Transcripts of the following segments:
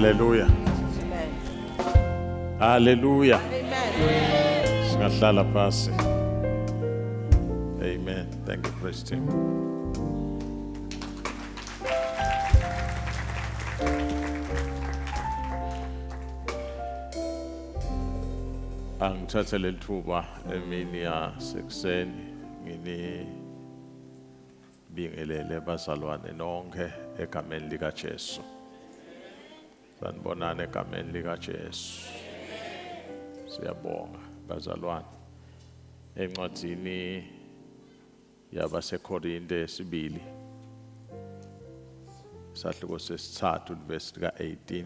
Hallelujah. Hallelujah. Singahlala phansi. Amen. Thank you, praise team. Angithathe leli thuba emini yasekuseni ngini bingelele bazalwane nonke egameni lika Jesu. Sanibonana egameni lika Jesu. Siyabonga bazalwane. Encwadzini yabaseKorinte esibili sahluko sesithathu verse ka 18.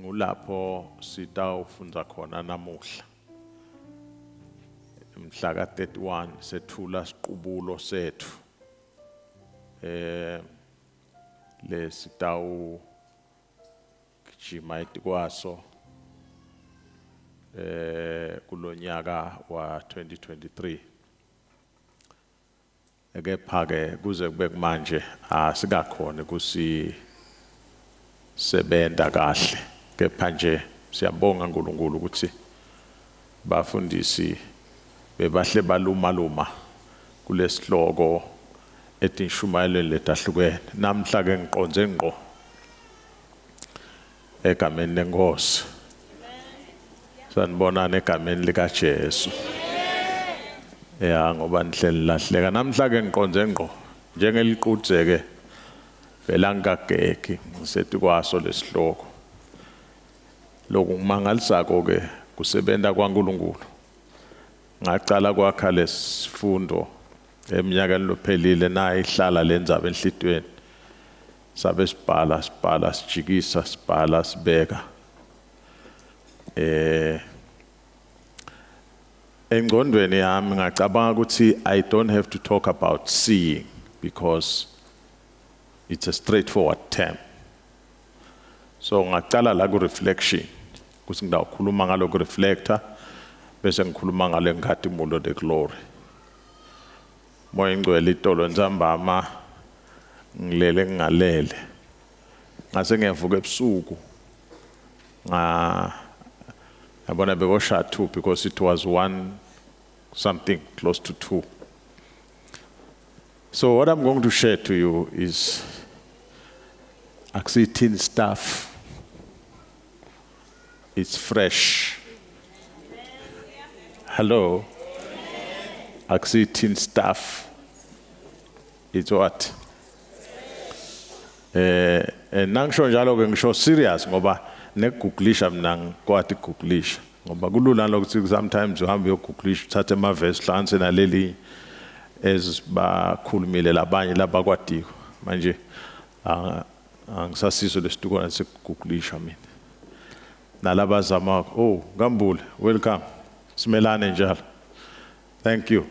Ngulapho sitawufunda khona namuhla. Mhla ka 31 sethula siqubulo sethu. Lesitawu gijima kwaso kulonyaka wa 2023. Kepha-ke kuze kube manje asikakhona kusisebenta kahle. Kepha nje siyabonga uNkulunkulu ukuthi bafundisi bebahle baluma kulesihloko etishumayelweni letahlukene. Namhla ke ngiqonze ngqo egameni lenkosi. Sanibonana egameni lika Jesu. Ngoba nihleli lahleka. Namhla ke ngiqonze ngqo njengeliqudzeke vela ngageki ngisethi kwaso lesihloko. Lokhu ngimangalisako ke kusebenta kwaNkulunkulu. Ngaqala kwakha lesifundo eminyakeni lophelile na ihlala lenzaba enhlitweni. Sabe sibhala sijikisa sibhala sibeka. Engqondweni yami ngacabanga ukuthi I don't have to talk about seeing because it's a straightforward term. So ngaqala la ku reflection kuthi ngidawukhuluma ngalo ku reflector bese ngikhuluma ngale ngathi mulo the glory. Moya ingcwele itolo nzambama ngilele ngalele. Ngase ngiyavuka ebusuku. Yabona bekosha 2 because it was 1 something close to 2. So what I'm going to share to you is accepting stuff. It's fresh. Hello? Accepting stuff. It's what? Nangsho njalo ke ngisho serious ngoba negooglisha mina ngikwati googlisha ngoba kulula lokuthi sometimes uhambe uyogooglisha uthathe ama verse hlanze naleli ezibakhulumile labanye labakwadiko manje angisasizo lesituko nasekugooglisha mina nalabazama oh ngambule welcome simelane njalo thank you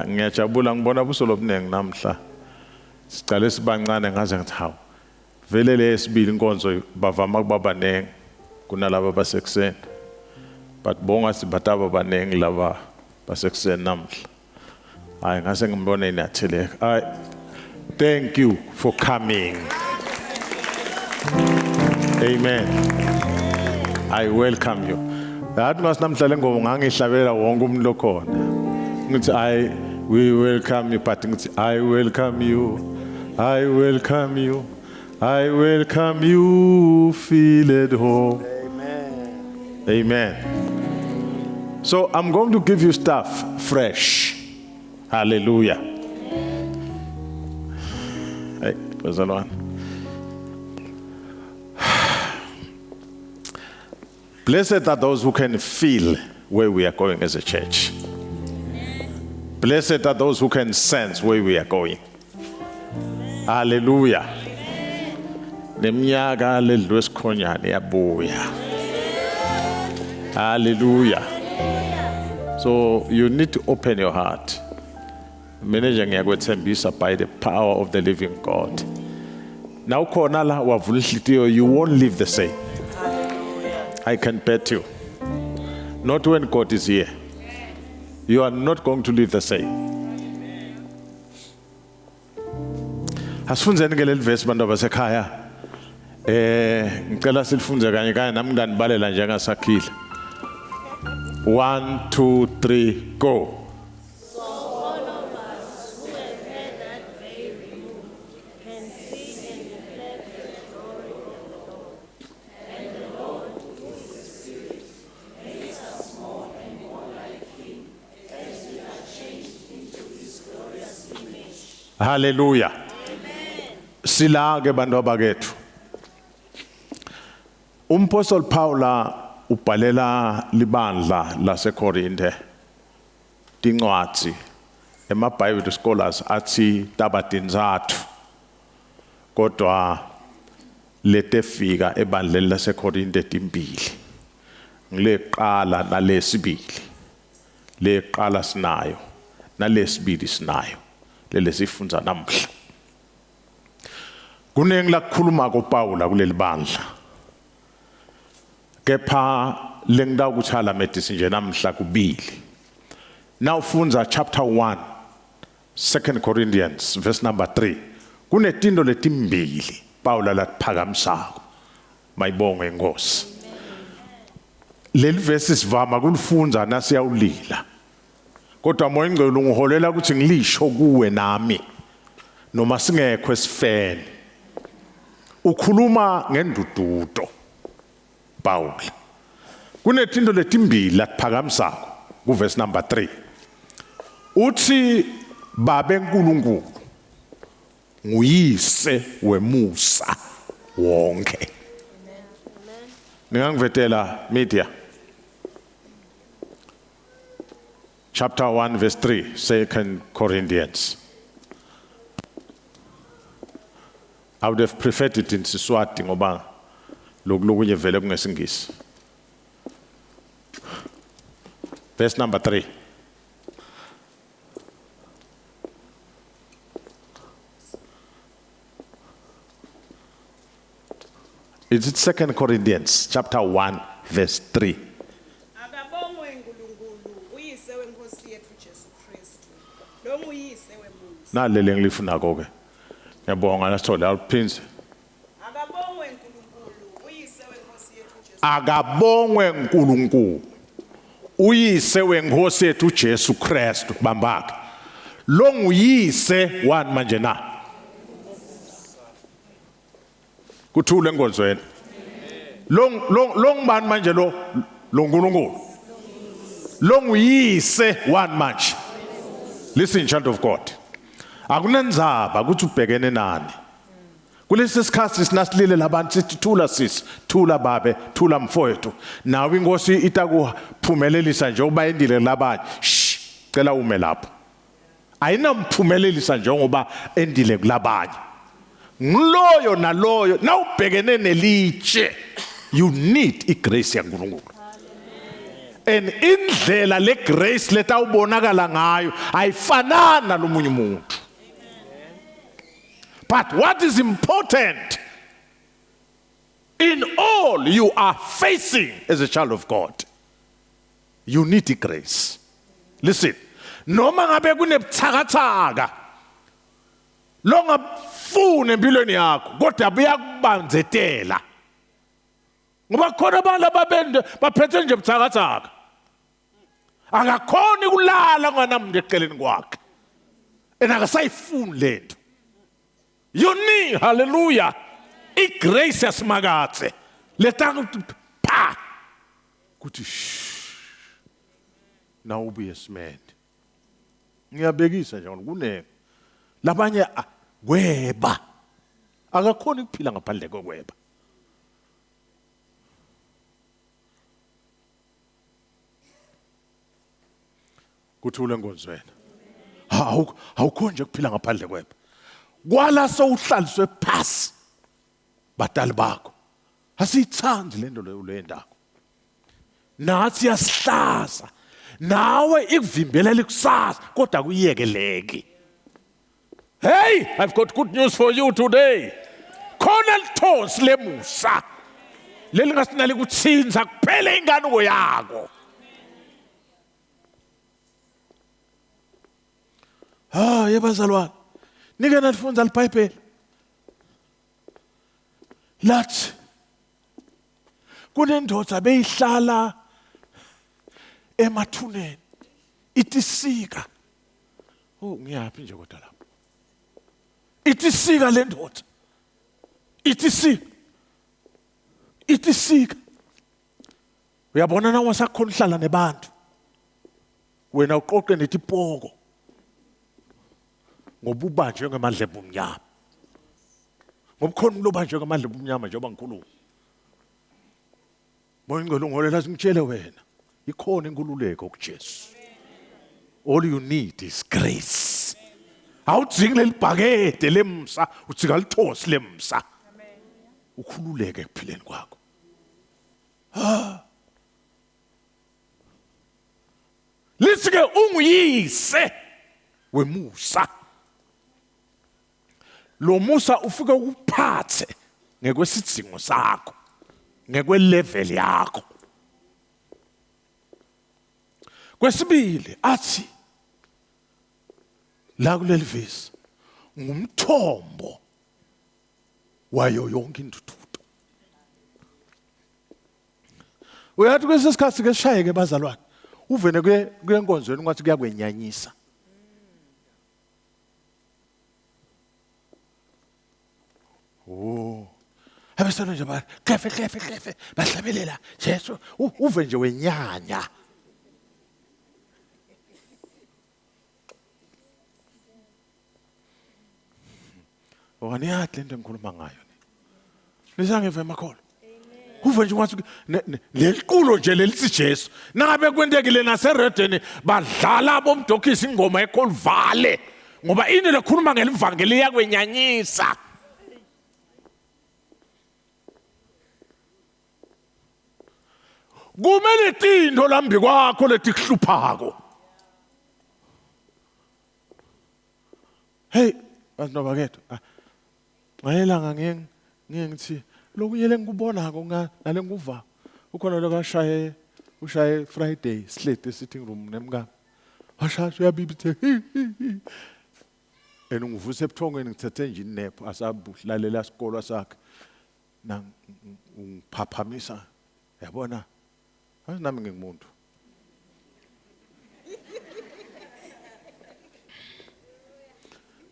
ngiyajabula ngibona busolo obunengi namhla sicale sibancane ngaze ngathi hawu vele lesibili inkonzo bavama kubabanengi kunalabo basekuseni but bonga sibataba banengi laba basekuseni namhla hayi ngase ngimbone inatheleka thank you for coming. Amen. I welcome you. That must namhla lengoma ngangihlabelela wonke umuntu lokhona. Ngithi we welcome you but ngithi I welcome you. I welcome you. I welcome you, feel at home. Amen. Amen. So I'm going to give you stuff fresh. Hallelujah. Hey, praise the Lord. Blessed are those who can feel where we are going as a church. Blessed are those who can sense where we are going. Hallelujah. Nemiyaga ledwesikhonyane yabuya. Hallelujah. So you need to open your heart. Manager ngiyakwethembisa by the power of the living God. Now khona la wavula inhliziyo you won't live the same. I can bet you. Not when God is here. You are not going to live the same. Asifunzeni ngeleli verse bantu basekhaya. Ngicela silifunze kanye kanye nami nganibalela njengasakhile. 1 2 3 go. Hallelujah. Sila ke bantu abakethu. Umpostoli Paula ubhalela libandla laseKorinte tincwadi emaBible scholars athi tabatinzathu kodwa letefika ebandleni laseKorinte timbili ngileqala nalesibili leqala sinayo nalesibili sinayo lelesifunza namhla kunenglakukhuluma koPaula kuleli bandla kepha lengida ukuthala medicine nje namhla kubili nawufunza chapter 1 2 Corinthians verse number 3 kunetindo letimbili Paula laphakamisako mayibonge inkosi leli verse sivama kulifunza nasiyawulila kodwa moya ingcwele ungiholela ukuthi ngilisho kuwe nami noma singekho esifeni ukhuluma ngendududo Paul kunetindo letimbili laphakamisako ku verse number 3 uthi babe nkulunkulu nguyise wemusa wonke ningangivetela media chapter 1 verse 3 2 Corinthians. I would have preferred it in Siswati ngoba lokunye vele kungesingisi. Verse number 3. Is it 2 Corinthians chapter 1 verse 3? Nalele ngilifuna konke. Ngiyabonga nasithola aliphinze. Akabongwe uNkulunkulu uyise wenkosi yethu Jesu Kristu bambaka. Lo nguyise wani manje na? Kuthule enkonzweni. Lo ngubani manje lo uNkulunkulu? Lo nguyise wani manje? Listen, child of God. Akunanzaba ukuthi ubhekene nani. Kulesi sikhathi sinasilile labantu sithi thula sisi, thula babe, thula mfowethu. Nawe inkosi itakuphumelelisa nje uba endile labanye. Cela ume lapho. Ayinamphumelelisa njengoba endile kulabanye. Ngiloyo naloyo nawubhekene nelitshe you need igrace yaNkulunkulu. And indlela le grace letawubonakala ngayo ayifanana lomunye umuntu. But what is important in all you are facing as a child of God, you need grace. Listen, noma ngabe kunebuthakathaka lo ngafuna empilweni yakho kodwa buyakubanzetela ngoba khona abantu ababende baphethe nje buthakathaka akakhoni kulala nganamuntu eceleni kwakhe enakasayifuni lento. You need, hallelujah, igrace yasimakaze letanga pa kuthi now ubuye smart. Ngiyabekisa nje kune labanye kweba akakhoni ukuphila ngaphandle kokweba. Kuthule nkonzweni. Awukho nje ukuphila ngaphandle kweba. Kwala sowuhlaliswe phasi batali bakho asithandi lento lendako nathi yasihlaza nawe ikuvimbela ikusasa kodwa kuyekeleke. Hey, I've got good news for you today. Khona lithonsi lemusa lelingasinali kutsinza kuphela ingane yakho. Yebazalwane Nike nalifunza liBhayibheli. lathi kunendoda beyihlala emathuneni itisika. Oh, ngiyaphi nje kodwa lapho. Itisika le ndoda. Itisika. Uyabona na wasakhona uhlala nebantu. Wena uqoqe netipoko. Ngoba ubanjwe ngamadlebe omnyama. Ngobukhona ulobanjwe ngamadlebe omnyama njengoba ngikhuluma. Moya ingcwele ungolela singitshele wena. Ikhona inkululeko kuJesu. All you need is grace. Awudzingi lelibhakede lemsa, udzinga lithosi lemsa. Ukhululeke ekuphileni kwakho. Lithi ke unguyise wemusa. Lo musa ufika ukuphathe ngekwesidingo sakho, ngekwe-level yakho. Kwesibili athi la kuleli vesi ngumthombo wayo yonke intuthuko. Uyathi kwesisikhathi ke sishayeke bazalwane. Uvene kuyenkonzweni ngathi kuyakwenyanyisa. Oh. Abesana nje ba klefe bahlabelela Jesu uve nje wenyanya. Owaniyathi lento engikhuluma ngayo ni. Nisangeve emakholo. Uve nje wathi leliqulo nje lelithi Jesu. Nangabe kwentekile naseRedeni badlala bomdokisi ingoma eKolvale ngoba ini lekhuluma ngelivangeli yakwenyanyisa. Kumele tindo lambi kwakho letikuhluphako. Hey, asinobakethu. Ngayelanga ngithi lokuyele ngikubonako ngale nguva. Ukhona lokashaye ushaye Friday sihlete sitting room nemngane. Washaya uyabibithe. Enungivuse ebuthongweni ngithethe nje inepho asabuhlalela isikolo sakhe. Na ungiphaphamisa. Yabona? Nami ngingumuntu.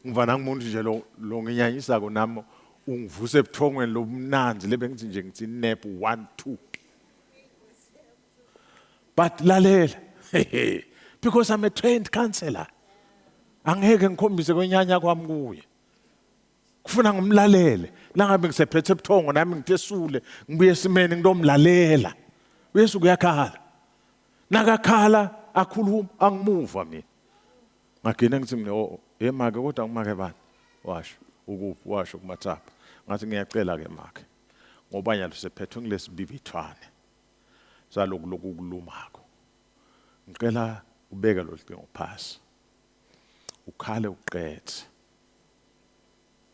Ngivana ngumuntu nje lo nginyanyisa ko nami ungivuse ebuthongweni lobumnanzi lebengithi nje ngithi nap 1 2. But lalela. Because I'm a trained counselor. Angeke ngikhombise kwenyanya kwami kuye. Kufuna ngimlalele. Langabe ngisephethe ebuthongo nami ngitesule ngibuye esimene ngidomlalela. Uyesu kuyakhala. Nakakhala akhuluma angimuva mina. Ngagena ngithi mina emake kodwa ngimake bani? Washo ukuphi washo kumathapha. Ngathi ngiyacela ke make. Ngoba nyalo sephethwe ngilesibibithwane. Saloku lokulumako. Ngicela ubeke lo sicingo phasi. Ukhale uqethe.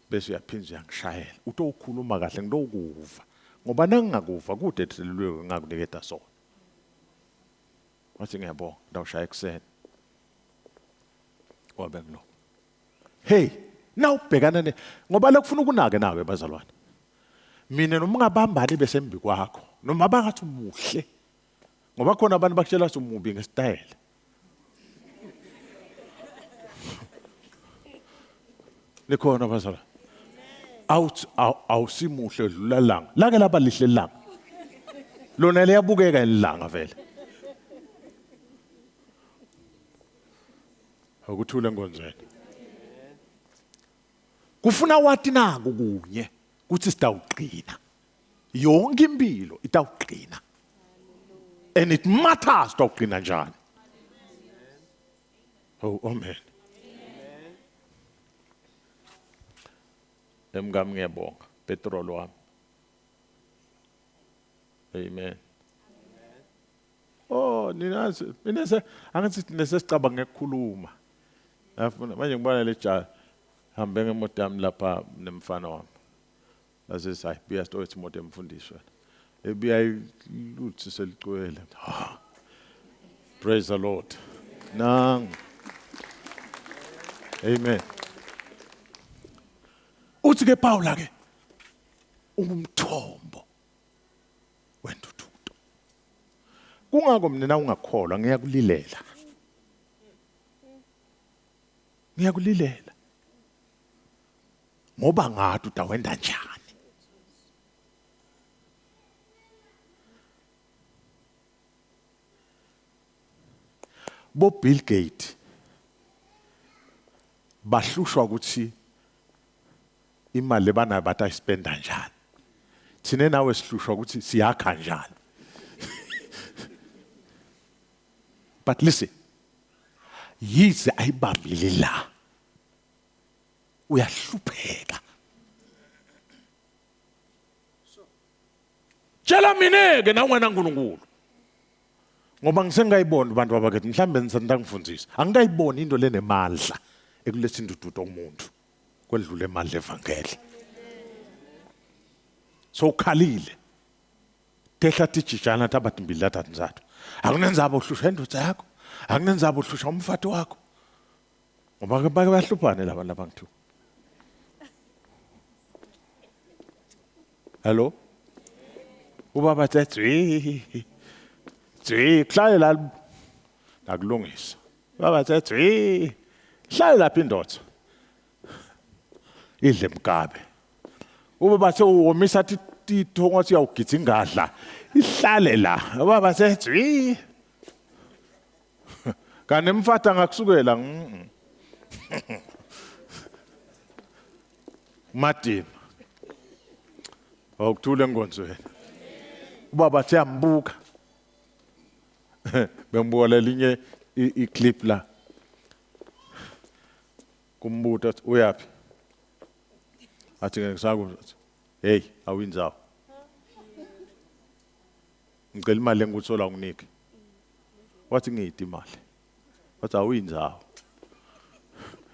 Bese uyaphinza uyangishayela. Utokhuluma kahle ngitokuva. Ngoba nangingakuva kude ethelelwe ngakuniketa sona. Wathi ngiyabonga ndawushaya ekseni. Wabe ngilo. Hey, nawubhekana ngoba lekufuna ukunake nawe bazalwane. Mina noma ungabambani besembi kwakho, noma bangathi umuhle. Ngoba khona abantu bakutshela umubi ngesitayile. Likhona bazalwane. Awusimuhle dlula langa. Lake laba lihle langa. Lona liyabukeka ilanga vele. Akuthula ngonzweni. Kufuna wathi naku kunye kuthi sitawuqina. Yonke impilo itawuqina. And it matters tawuqina njani. Oh, amen. Emngami ngiyabonga petrol wami. Amen. Oh, ninazi mina angathi nesicabanga ngekukhuluma. Afuna manje ngibona le jaha hambe ngemoto yami lapha nemfana wami. Base sayi biya sto ethi imoto emfundiswa. Ebiya iluthi selicwele. Praise the Lord. Nang. Amen. Uthi ke Paul ke ungumtho umthombo wentuthuko. Kungako mina ungakholwa ngiyakulilela. Ngiyakulilela. Ngoba ngathi utawenda njani. Bo Bill Gates bahlushwa ukuthi imali lebanayo batayispenda njani. Thina nawe sihlushwa ukuthi siyakha njani. But listen, yize ayibambile la uyahlupheka. Tshela mina-ke na wena nkulunkulu. Ngoba ngisengayibona abantu abakethi mhlambe ngisandangifundisa. Angikayiboni into lenemandla ekuletha indududo kumuntu kwedlule emandla evangeli. So ukhalile. Tehla tijijana tabathi mbili lathathu nzathu. Akunenzaba uhlusha indoda yakho. Akunenzaba uhlusha umfato wakho. Ngoba bayahluphana labantu abangithu. Hello? Ubaba thethe hlale la nakulungisa. Baba thethe hlale lapha indoda. Idle mgabe. Ubaba bathe uwomisa tithongothi uyawugitha ingadla. Ihlale la. Baba thethe kanti emfata ngakusukela Martin. Awukuthule enkonzweni. Ubaba bathe ambuka. Bengibuka lelinye iclip la. Kumbuta uyapi? Athi ngisakuza. Hey, awinzawo. Ngicela imali enguthola unginike. Wathi ngiyidi imali. Wathi awuyinzawo.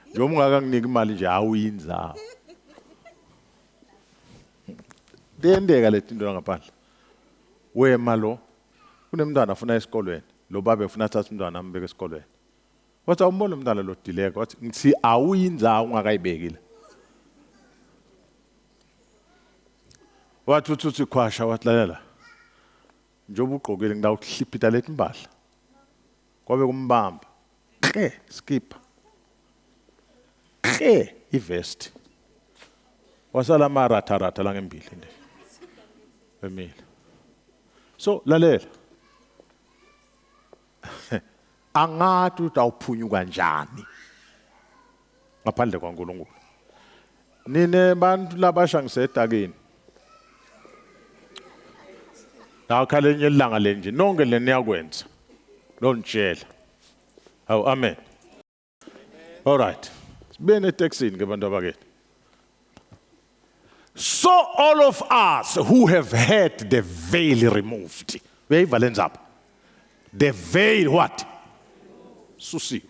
Njengoba ungaka imali nje awuyinzawo. Dendeka letinto ngaphandle. Wema lo kunemntwana afuna esikolweni. Lo baba ufuna thatha umntwana ambeke esikolweni. Wathi awumbona umntwana lo dileka. Wathi ngithi awuyinzawo ungakayibekile. Wathi uthi khwasha wathi lalela. Njengoba ugqokile ngidawuhliphita lethi impahla. Kwabe kumbamba. Skip. Ivest. Wasala maratha la ngembili nje. Emile. So lalela. Angathi utawuphunyuka njani ngaphandle kwaNkulunkulu. Nine bantu labasha ngisedakeni. Nawukhalenye ilanga lenje nonke leniyakwenza. Lonitshela. Hawu amen. All right. Sibene textini ke bantu abakethi. So all of us who have had the veil removed. Uyayivala nzapho. The veil what? Susiwe.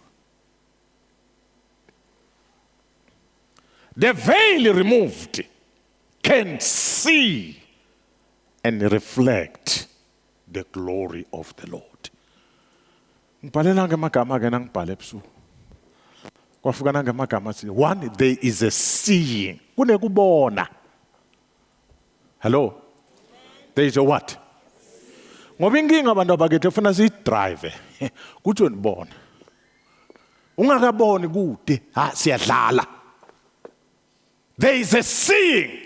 The veil removed can see and reflect the glory of the Lord. Ngibhalela ngemagama ke nangibhale ebusuku. Kwafika nangemagama athi one, there is a seeing. Kunekubona. Hello? There is a what? Ngoba inkinga abantu abakethi ufuna sidrive. Kuthi unibona. Ungakaboni kude, siyadlala. There is a seeing.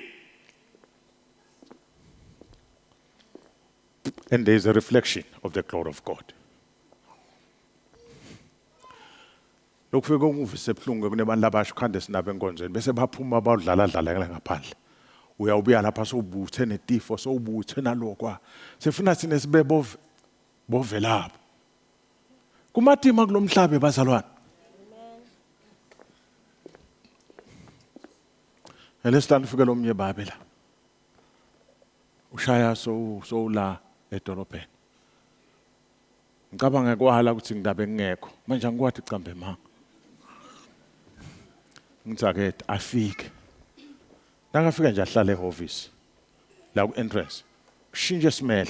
And there is a reflection of the glory of God. Lokufika kunguvise ebuhlungu kunebantu labasha khande sinabe enkonzweni bese baphuma badlala ngaphandle. Uyawubuya lapha sobuthe netifo sobuthe nalokwa. Sefuna sine sibe bovelapho. Kumatima kulomhlaba bazalwane. Elesitani ufike lomnye babe la. Ushaya so la edolobheni. Ngicabanga kwala ukuthi ngidabe ngekho. Manje ngikwathi icambe manga. Ngithe afike. Nangafika nje ahlala eoffice. La ku entrance. Kushintshe smell.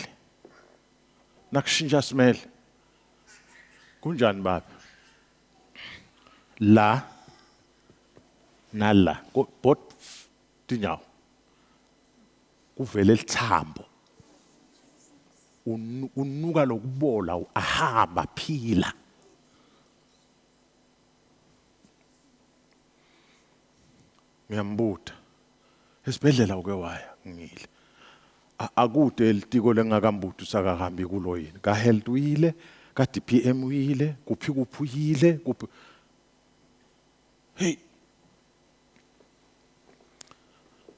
Nakushintsha smell. Kunjani baba? La nala bot tinyawo. kuvele lithambo unuka lokubola ahamba phila. Ngiyambuta esibhedlela uke waya ngile akude elitiko lengakambuthi sakahambi kulo yini ka health uyile ka DPM uyile kuphi uyile kuphi. Hey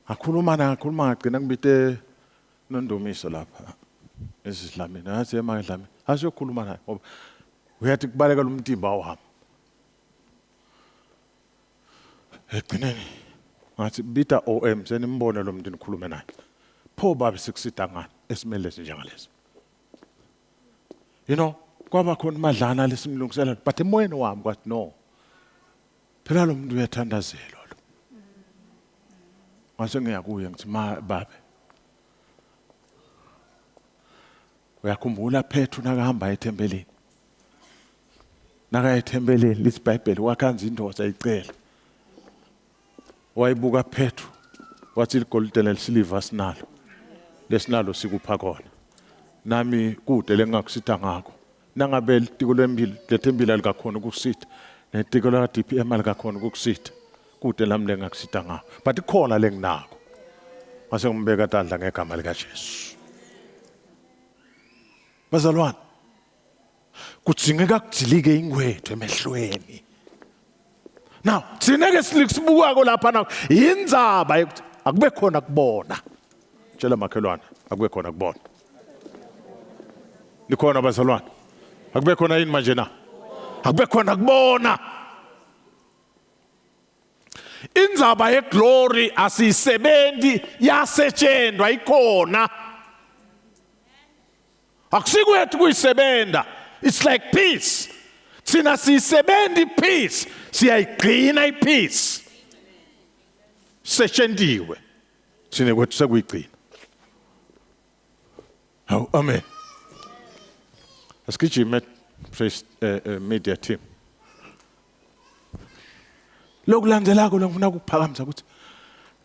akhuluma ngagcina ngibite nondomiso lapha esihlamini athi emadlamini asiyokhuluma naye ngoba uyathi kubaleka lo mtimba wami egcineni ngathi bita OM senimbone lo muntu nikhulume naye pho babe sikusida ngani esimele sinjengalesi kwaba khona madlana lesimlungisela but emoyeni wami kwathi no phela lo muntu uyathandazelwa lo mase ngiyakuye ngithi babe uyakhumbula Petru nakahamba ethembeleni lithi iBhayibheli wakhanza indoda ayicela wayibuka Petru wathi igolide nesilver sinalo lesinalo sikupha khona nami kude lengakusitha ngakho nangabe litiko lempilo lethembile likakhona ukusitha netiko la DPM likakhona ukusitha kude lami lengakusitha ngakho but ikhona lenginako mase ngimbeka tandla ngegama lika Jesu. Bazalwane kudzingeka kujilike ingwethu emehlweni. Now sineke silikubukako lapha na indzaba akube khona kubona. Tshela makhelwane akube khona kubona. Likhona bazalwane. Akube khona yini manje na? Akube khona kubona. Indzaba yeglory asisebenzi yasetshenzwa ikhona. Akusikwethu kuyisebenda. It's like peace. Sina sisebendi peace. Siyayigcina ipeace. Setshendiwe. Sine kwethu sekuyigcina. Amen. Asigijime media team. Lokulandelako ngifuna ukuphakamisa ukuthi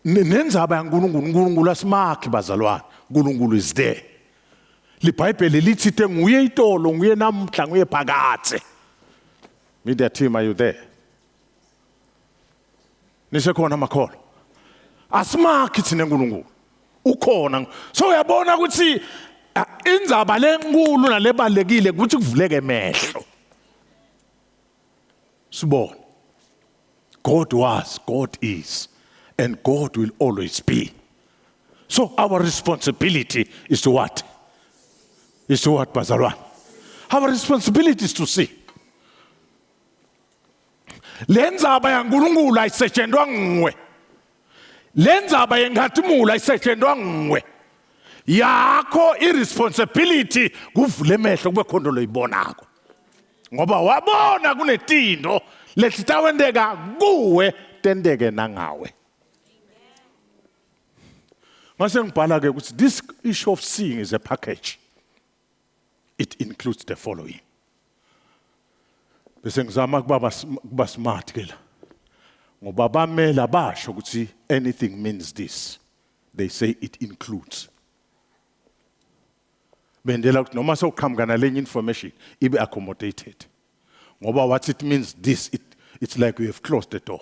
nenzaba yaNkulunkulu asimakhi bazalwane. uNkulunkulu is there. LiBhayibheli lithi nguye itolo nguye namhla nguye phakathe. Media team, are you there? Nisekhona makholo. Asimakhi thina uNkulunkulu. Ukhona. So uyabona ukuthi indzaba lenkulu nalebalekile ukuthi kuvuleke emehlo. Sibona. God was, God is, and God will always be. So our responsibility is to what? Is to what, bazalwane? Our responsibility is to see. Lenzaba yaNkulunkulu ayisetshenzwa ngwe. Lenzaba yengathimula ayisetshenzwa ngwe. Yakho irresponsibility kuvule emehlo kube khona loyibonako. Ngoba wabona kunetindo lesitawendeka kuwe tendeke nangawe. Mase ngibhala ke ukuthi this issue of seeing is a package. It includes the following. Bese ngizama kuba smart ke la. Ngoba bamela basho ukuthi anything means this. They say it includes. Bendela ukuthi noma sewuqhamukana lenye information ibe accommodated. Ngoba what it means this it's like we have closed the door.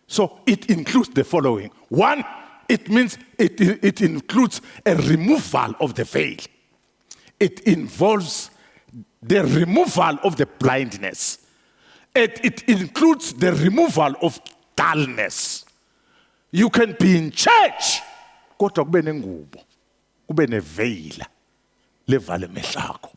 So it includes the following. One, it means it includes a removal of the veil. It involves the removal of the blindness. It includes the removal of dullness. You can be in church, kodwa kube nengubo, kube neveil levale emehlakho.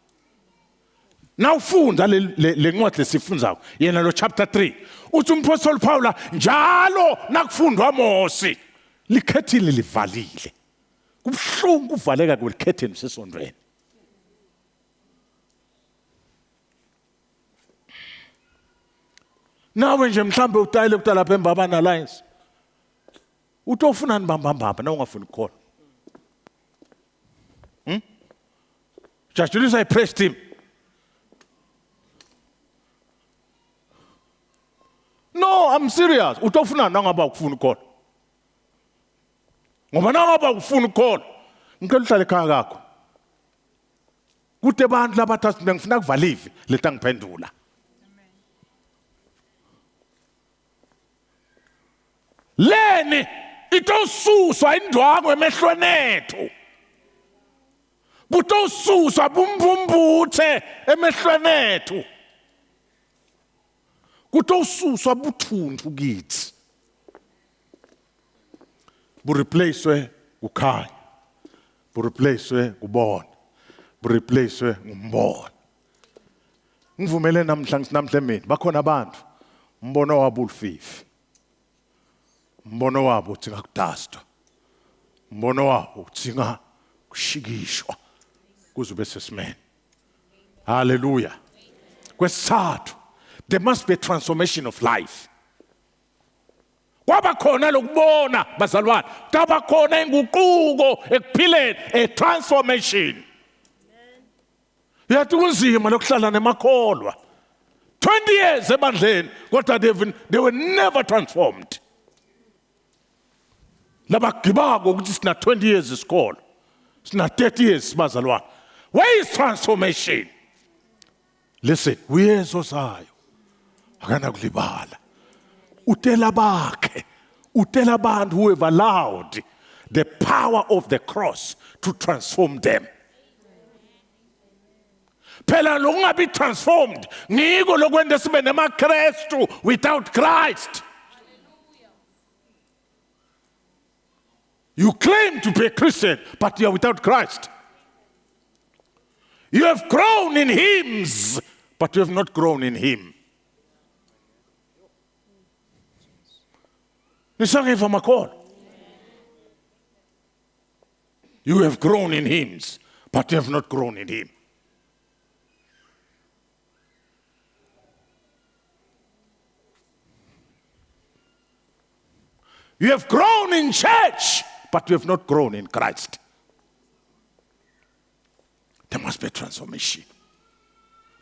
Now funda le ncwadi lesifunzayo yena lo chapter 3 uthi umpostoli Paul njalo nakufundwa Mose likhethini livalile. Kubhlungu kuvaleka kwelikhethini sesondweni. Nawe nje mhlambe utayile kutala lapha eMbabane Alliance. Utofuna nibambamba na ungafuni ukukhola. Jajulisa I-press team. No, I'm serious. Utofuna nangaba ukufuna ukukhola. Ngoba nangaba ufuna ukukholwa, ngicela uhlale ekhaya kakho. Kuthi abantu labathi ngifuna kuvalive leta ngiphendula. Leni itosuswa indwangu emehlweni ethu. Butosuswa bumbumbuthe emehlweni ethu. Kutosuswa buthundu kithi. Bureplacewe ukhanya. Bureplacewe ubona. Bureplacewe ngumbono. Ngivumele namhla mina bakhona abantu umbono wabo ulififi. Umbono wabo uthinga kudasta. Umbono wabo uthinga kushikishwa kuze ube sesimene. Hallelujah. Kwesithathu, there must be a transformation of life. Kwaba khona lokubona bazalwane, kwaba khona inguquko ekuphileni, a transformation. Yathi kunzima lokuhlala nemakholwa. 20 years ebandleni kodwa they were never transformed. Labagibako ukuthi sina 20 years isikolo. Sina 30 years bazalwane. Where is transformation? Listen, uyezozayo akana kulibala. Utela bakhe, utela abantu who have allowed the power of the cross to transform them. Phela longabi transformed ngiko lokwenda sibe nemaKristu without Christ. You claim to be a Christian, but you are without Christ. You have grown in hymns, but you have not grown in him. You have grown in hymns, but you have not grown in him. You have grown in church, but you have not grown in Christ. There must be a transformation.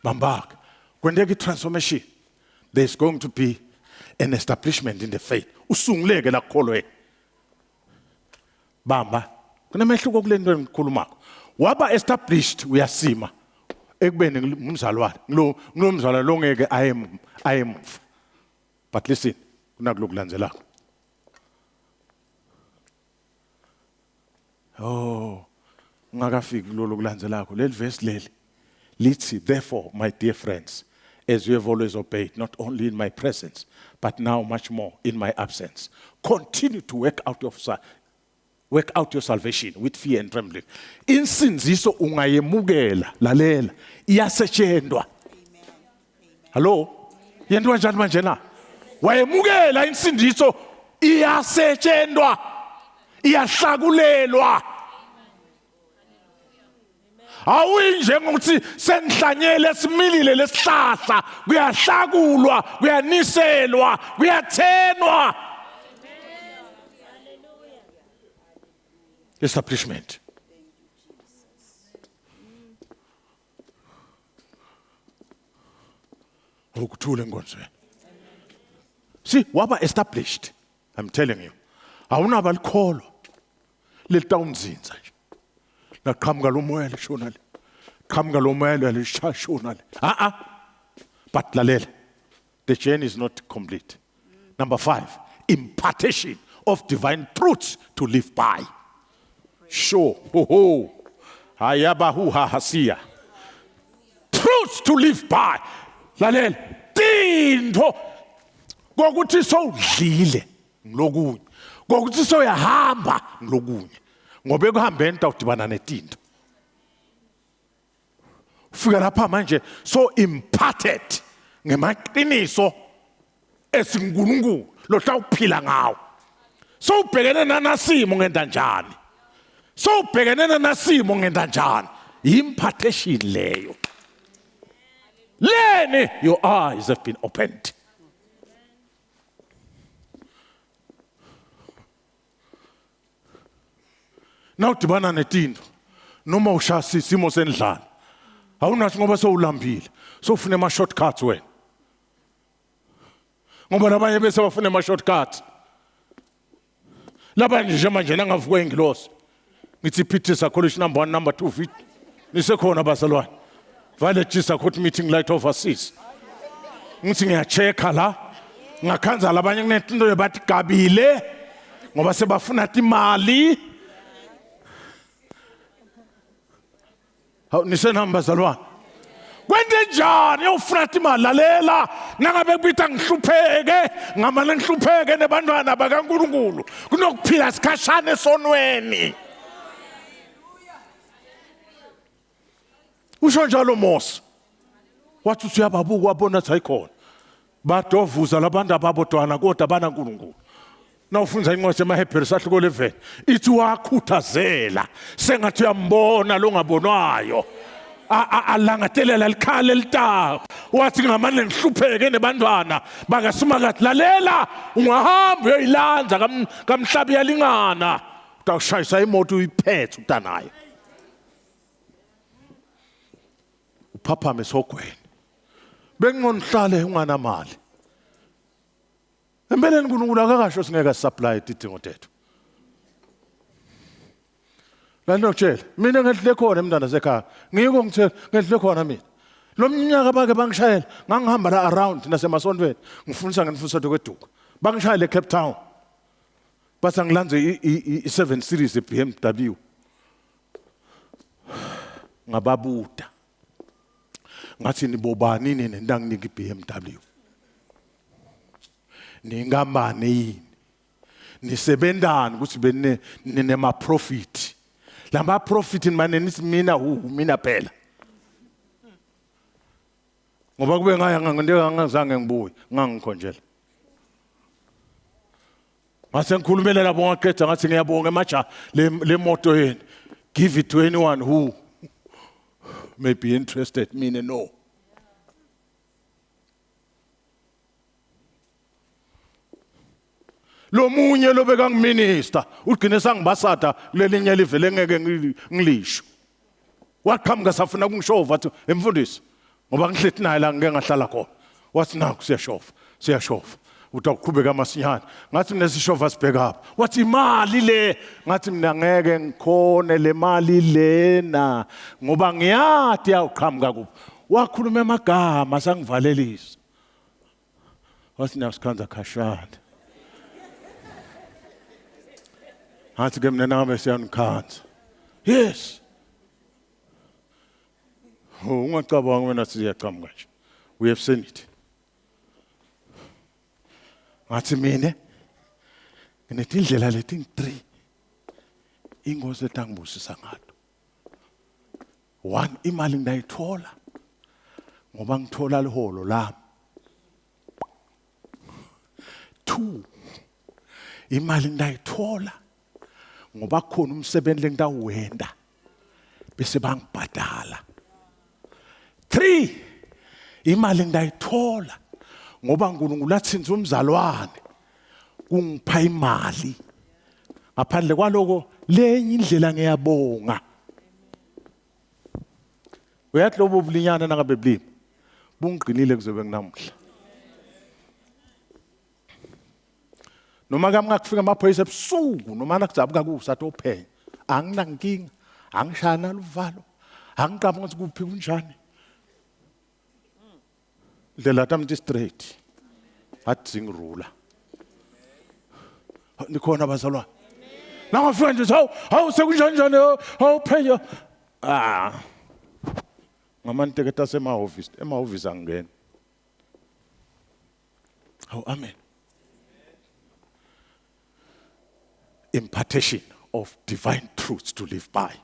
Bambak, when there is transformation, there is going to be an establishment in the faith. Usunguleke la kholwe. Bamba, kunemehluko kule nto engikhulumako. Waba established uyasima ekubeni ngumzalwane. Ngilomzalwane lo ngeke ayemva. But listen, kunakulokulandzelako. Oh, ngakafiki lolu kulandzelako. Leli verse leli lithi, therefore, my dear friends, as you have always obeyed, not only in my presence, but now much more in my absence, continue to work out your salvation with fear and trembling. Insinziso ungayemukela lalela iyasetshenzwa. Hello? Yendwa njani manje na? Wayemukela insinziso iyasetshenzwa. Iyahlakulelwa. Awinje ngokuthi senhlanyele similile lesihlahla kuyahlakulwa kuyaniselwa kuyathenwa. Establishment. Ukuthule nkonzweni. See, waba established. I'm telling you. Awunabalikholwa. Letawunzinza nje. Naqhamuka lo moya lishona le. Qhamuka lo moya lishashona le. But lalela, the journey is not complete. Number 5, impartation of divine truths to live by. Sure. Ho. Hayabahu hahasia. Truths to live by. Lalela, tinto kokuthi sowudlile nglokunye. Kokuthi soyahamba nglokunye. Ngobe kuhambeni tawudibana netinto. Ufika lapha manje so imparted ngemaqiniso esinkulunkulu lo tawuphila ngawo. So ubhekene nanasimo ngenda njani. So ubhekene nanasimo ngenda njani. Impartation leyo. Leni, your eyes have been opened. Now tibana netinto noma ushasi simo sendlala awunathi ngoba sowulambile sofuna ama shortcuts wena ngoba nabanye bese bafuna ama shortcuts Laba nje manje nangavuka ingilosi. Ngithi Peter College number 1 number 2 feet. Nisekhona bazalwane. Vale Jesus court meeting light overseas. Ngithi ngiyachecka la. Ngakhanza labanye kunento yabathi gabile ngoba sebafuna imali. Hawu nisenamba bazalwane. Kwente njani ufuna imali lalela nangabe kubitha ngihlupheke ngamane ngihlupheke nebantwana bakaNkulunkulu kunokuphila sikhashana esonweni. Usho njalo Mose. Wathi uyababuka wabona sayikhona. Badovuza labantu ababodwana kodwa banaNkulunkulu. Nawufunza incwadi yamaHebheru sahluko 11 ithi wakhuthazela sengathi uyambona lo ngabonwayo. Alangatelela likhale litawo wathi ngamane ngihlupheke nebantwana bakasuma kathi lalela ungahamba uyoyilanza kamhlabi yalingana utawushayisa imoto uyiphethe utanayo uphaphame sogweni bengqonhlale unganamali empeleni uNkulunkulu akakasho singeka supply idingo tethu. Lanokutshela mina ngedle khona emntana sekhaya ngiyiko ngithela ngedle khona mina lo mnyaka bake bangishayela ngangihamba la around nasemasontweni ngifundisa ngenifundisa kweduka bangishayela eCape Town base ngilanze i7 series eBMW ngababuda ngathi nibobani nini ndanginika iBMW ningambani yini nisebendani ukuthi benema profit. Lama profit manje nithi mina phela. Ngoba kube ngaya ngangizange ngibuye ngangikhonjela. Mase ngikhulumela labo ngaqeda ngathi ngiyabonga maja le moto yeni. Give it to anyone who may be interested. Mina no. Lo munye lo beka ngiminister ugcine sangibasada kulelinye livele ngeke ngilisho. Waqhamuka safuna kungishova athi emfundisi ngoba ngihlethi naye la ngeke ngahlala khona. Wathi naku siyashova. Utaqhubeka masinyane. Ngathi nesishova sibheka apha. Wathi imali le ngathi mina ngeke ngikhone le mali lena ngoba ngiyathi yaqhamuka kuphi. Wakhuluma amagama sangivalelisa. Wathi nasikhanza khashana. Hathi ke mina nami siyanikhanza. Yes. Ungacabanga wena siyaqhamuka nje. We have seen it. Ngathi mina nginetindlela leti 3 ingozi etangibusisa ngato. 1 imali ngiyayithola ngoba ngithola leholo lami. 2 imali ngiyayithola ngoba khona umsebenzi lengitawuwenda bese bangibhadala. 3 imali ngiyayithola ngoba uNkulunkulu athinza umzalwane kungipha imali. Ngaphandle kwaloko lenye indlela ngiyabonga. Uyathi lobo bulinyana nangabe bulimi bungiqinile kuzobe nginamuhla. Noma kamngakufika amaphoyisa ebusuku noma nakuzabuka kusathi ophenya anginankinga angishana luvalo angiqaba ukuthi kuphi kunjani. Ndlela tamthi straight athi ngirula nikhona bazalwane nangafika nje hawu sekunjani hawu phenya ngamanteketa emahhovisi angena. Hawu amen. Impartation of divine truths to live by.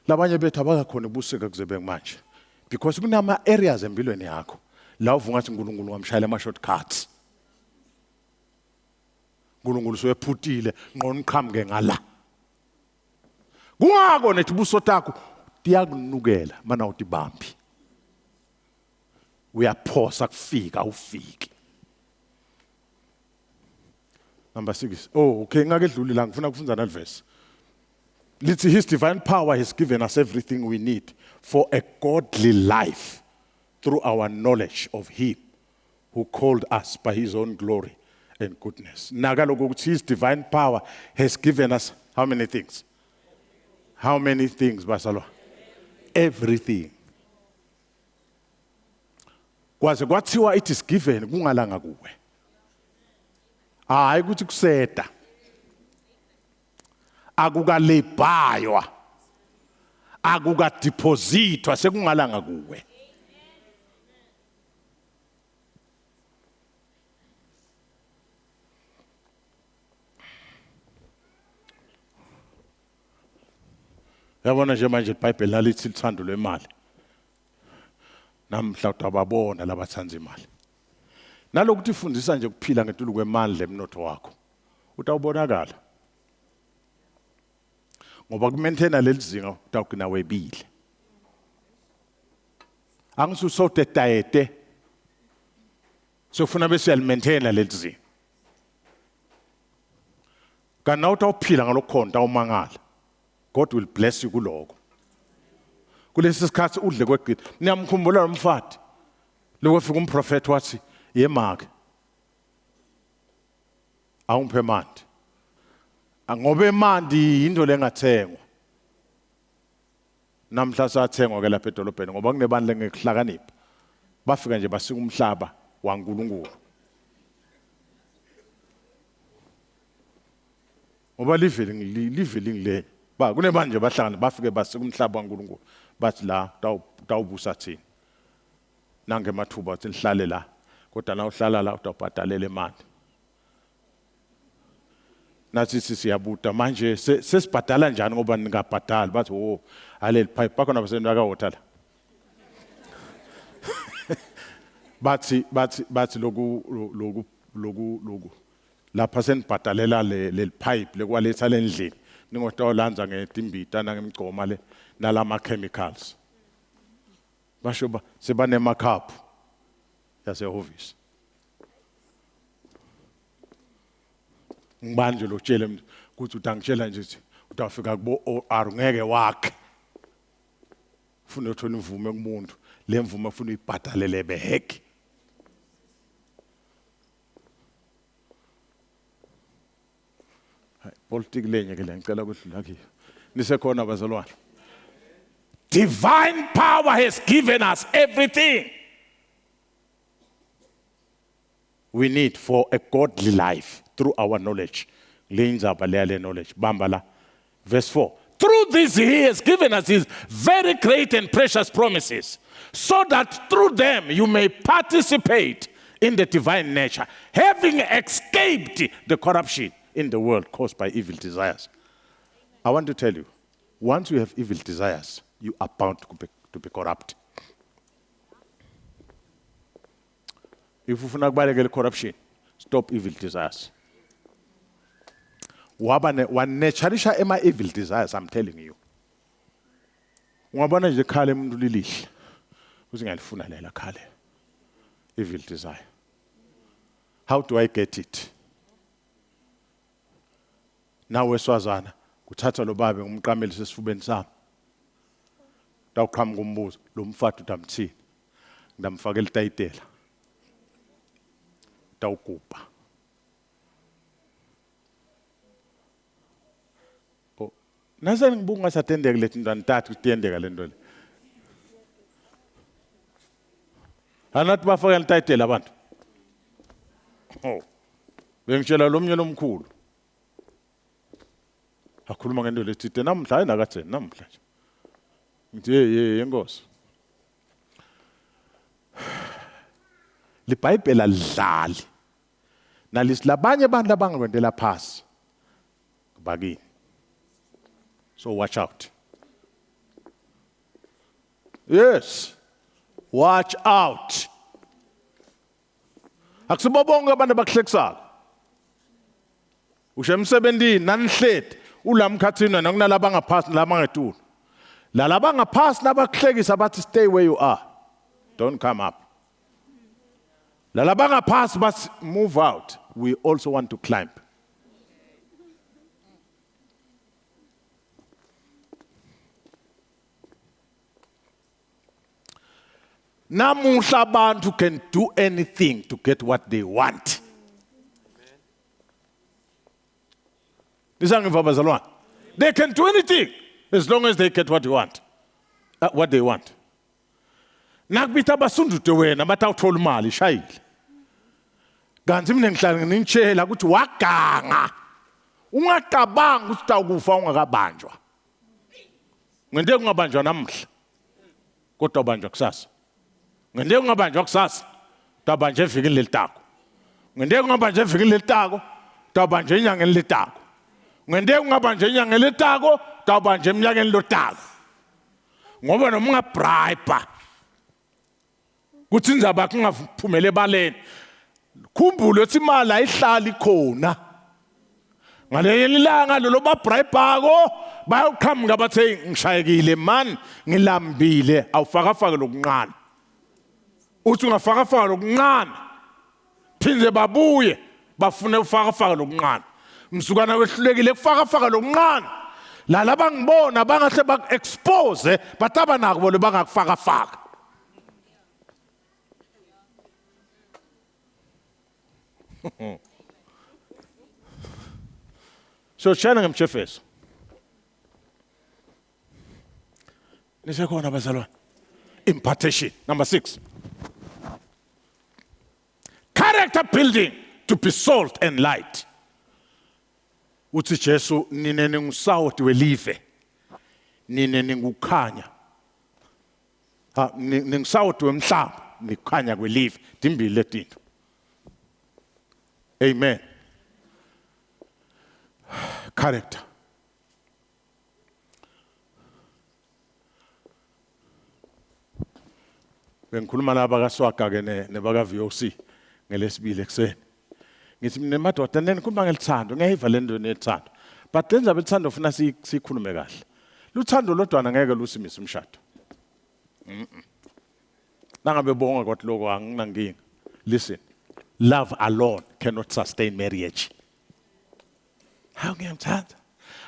Labanye bethu abakakhona ubusika kuzebe manje because kunama areas empilweni yakho la uvungathi uNkulunkulu wamshayela ama shortcuts. uNkulunkulu soyephutile ngqoniqhamuke ngala. Kungako nethi ubuso takho tiyakunukela mana utibambi. Uyaphosa kufika ufike. Number 6. Okay, ngakedluli la ngifuna kufunza nal verse. Lithi his divine power has given us everything we need for a godly life through our knowledge of him who called us by his own glory and goodness. Nagaloku ukuthi his divine power has given us how many things? How many things, Basalo? Everything. Kwaze kwathiwa it is given kungalanga kuwe. Hayi ukuthi kuseta. Akukalebhaywa. Akukadepositwa sekungalanga kuwe. Yabona nje manje iBhayibheli lalithi lithando lwemali. Namhla utababona labathanza imali. Nalokuthi ifundisa nje ukuphila ngetulu kwemali emnotho wakho. Utawubonakala. Ngoba kumaintaina lelizinga utawugcina webile. Angisusote diet. Sofuna bese yalimaintaina lelizinga. Kana utawuphila ngalokhonta umangala. God will bless you kuloko. Kulesi sikhathi udle kwegqitha. Niyamkhumbula lo mfati. Lokufika umprofeti wathi, "Yemake. Awungiphe mandi." Ngoba imandi into lengathengwa. Namhla sathengwa ke lapha edolobheni ngoba kunebani lengekuhlakanipha. Bafika nje basika umhlaba waNkulunkulu. Ngoba liveli ngile. Ba kunebani nje bahlangana bafike basika umhlaba waNkulunkulu. Bathi la tawubusa thini. Nange mathuba uthi nihlale la. Kodwa na uhlala la utawubhadalela imali. Nathi siyabuta manje sesibhadala njani ngoba ningabhadali bathi oh aleli pipe bakhona basentu akawater la. Bathi loku lapha senibhadalela le pipe lekwaletha lendlini ningotolanza ngetimbita nangemgcoma le nalama chemicals. Basho ba sebane makhaphu yasehhovisi. Ngibanje lo tshele ukuthi utangitshela nje ukuthi utafika kubo OR ngeke wakhe. Ufuna uthola imvume kumuntu, le mvume ufuna uyibhadalele beheke. Politics lenye ke ngicela ukudlula kiyo. Nisekhona bazalwane. Divine power has given us everything we need for a godly life through our knowledge. Knowledge. Bambala. Verse 4. Through this he has given us his very great and precious promises, so that through them you may participate in the divine nature, having escaped the corruption in the world caused by evil desires. I want to tell you, once you have evil desires, you are bound to be corrupt. If you want corruption, stop evil desires. One naturisha ema evil desires, I'm telling you. Wabana je khale umuntu lilihle. Usingalifuna lela khale. Evil desire. How do I get it? Now weswazana kuthatha lo babe ngumqameli sesifubeni sami. Tawuqhamuka umbuzo lo mfati utamthini. Ngidamfakela itayitela. Tawukupa. Nasa ngibunga satendeka lethi ntwana ntathu kutendeka lento le. Anathi bafakela itayitela abantu. Oh. Bengitshela lo mnyelo omkhulu. Akhuluma ngento lethi namhla ayinakatheni namhla nje. Ngithi yenkosi. LiBhayibheli alidlali. Nalisilabanye abantu abangakwendela phasi. Kubakini. So watch out. Yes. Watch out. Akusibobonke abantu abakuhlekisaka. Ushe emsebenzini nanihleti ulamkhathini nakunalaba ngaphasi nalaba ngetulu. Lalaba ngaphasi nabakuhlekisa bathi stay where you are. Don't come up. Lalaba ngaphasi bathi move out. We also want to climb. Namuhla abantu can do anything to get what they want. Nisangiva bazalwane. They can do anything as long as they get what they want. What they want. Nakubita basundute wena batawuthola imali ishayile. Kanti mina ngihlala nginitshela ukuthi waganga. Ungacabanga ukuthi utawukufa ungakabanjwa. Ngente ungabanjwa namhla. Kodwa ubanjwa kusasa. Ngente ungabanjwa kusasa. Tabanje evikini lelitako. Ngente ungabanje evikini lelitako. Tabanje enyangeni lelitako. Ngente ungabanje enyangeni lelitako. Tabanje eminyakeni lotako. Ngoba noma ungabribe kuthi indzaba kungaphumele ebaleni. Khumbule ukuthi imali ayihlali khona. Ngaleyo ilanga lo babribako bayaqhamuka bathe ngishayekile man ngilambile awufaka lokuncane. Uthi ungafaka lokuncane. Phinde babuye bafune ufaka lokuncane. Msukana wehlulekile kufaka lokuncane. La labangibona bangahle bak-expose bataba nako lo bangakufaka. So shana ngemchefeso. Nisekhona bazalwane. Impartation. Number 6. Character building to be salt and light. Uthi Jesu nine ningusawoti welive. Nine ningukhanya. Ningusawoti wemhlaba, nikhanya kwelive. Dimbili letinto. Amen. Character. Bengikhuluma laba kaSwaga ke nebaka VOC ngelesibili ekseni. Ngithi mina madoda nenikhuluma ngelithando, ngiyayiva le nto nethando. But lenza belithando ufuna sikhulume kahle. Luthando lodwana ngeke lusimisa umshado. Nangabe bonga kodwa lokho anginankinga. Listen. Love alone cannot sustain marriage. How ngiyamthanda?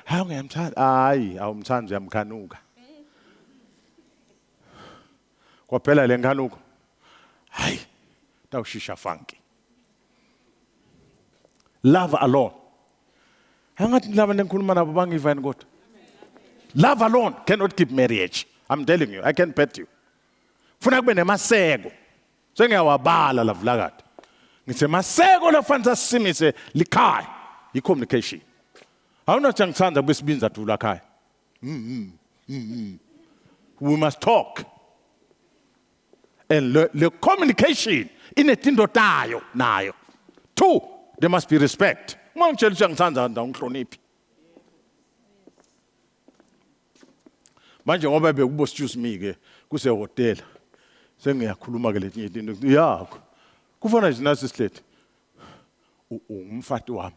Hayi, awumthandi uyamkhanuka. Kwaphela le nkhanuko. Hayi, tawushisha funky. Love alone. Hangathi laba nenkhuluma nabo bangivani kodwa. Love alone cannot keep marriage. I'm telling you, I can bet you. Funa kube nemaseko. Sengiyawabala lavulakade. Ngithe maseko lafanele simise likhaya, i-communication. Awunathi ngithanda besibinza thula khaya. We must talk. And the communication inetinto tayo nayo. 2, there must be respect. Ngangitshela ukuthi ngithanda ngihloniphi. Manje ngoba bekubo excuse me ke kuse hotel. Sengiyakhuluma ke letinye izinto. Yeah. Kufana izinasi sihleti. Umfati wami.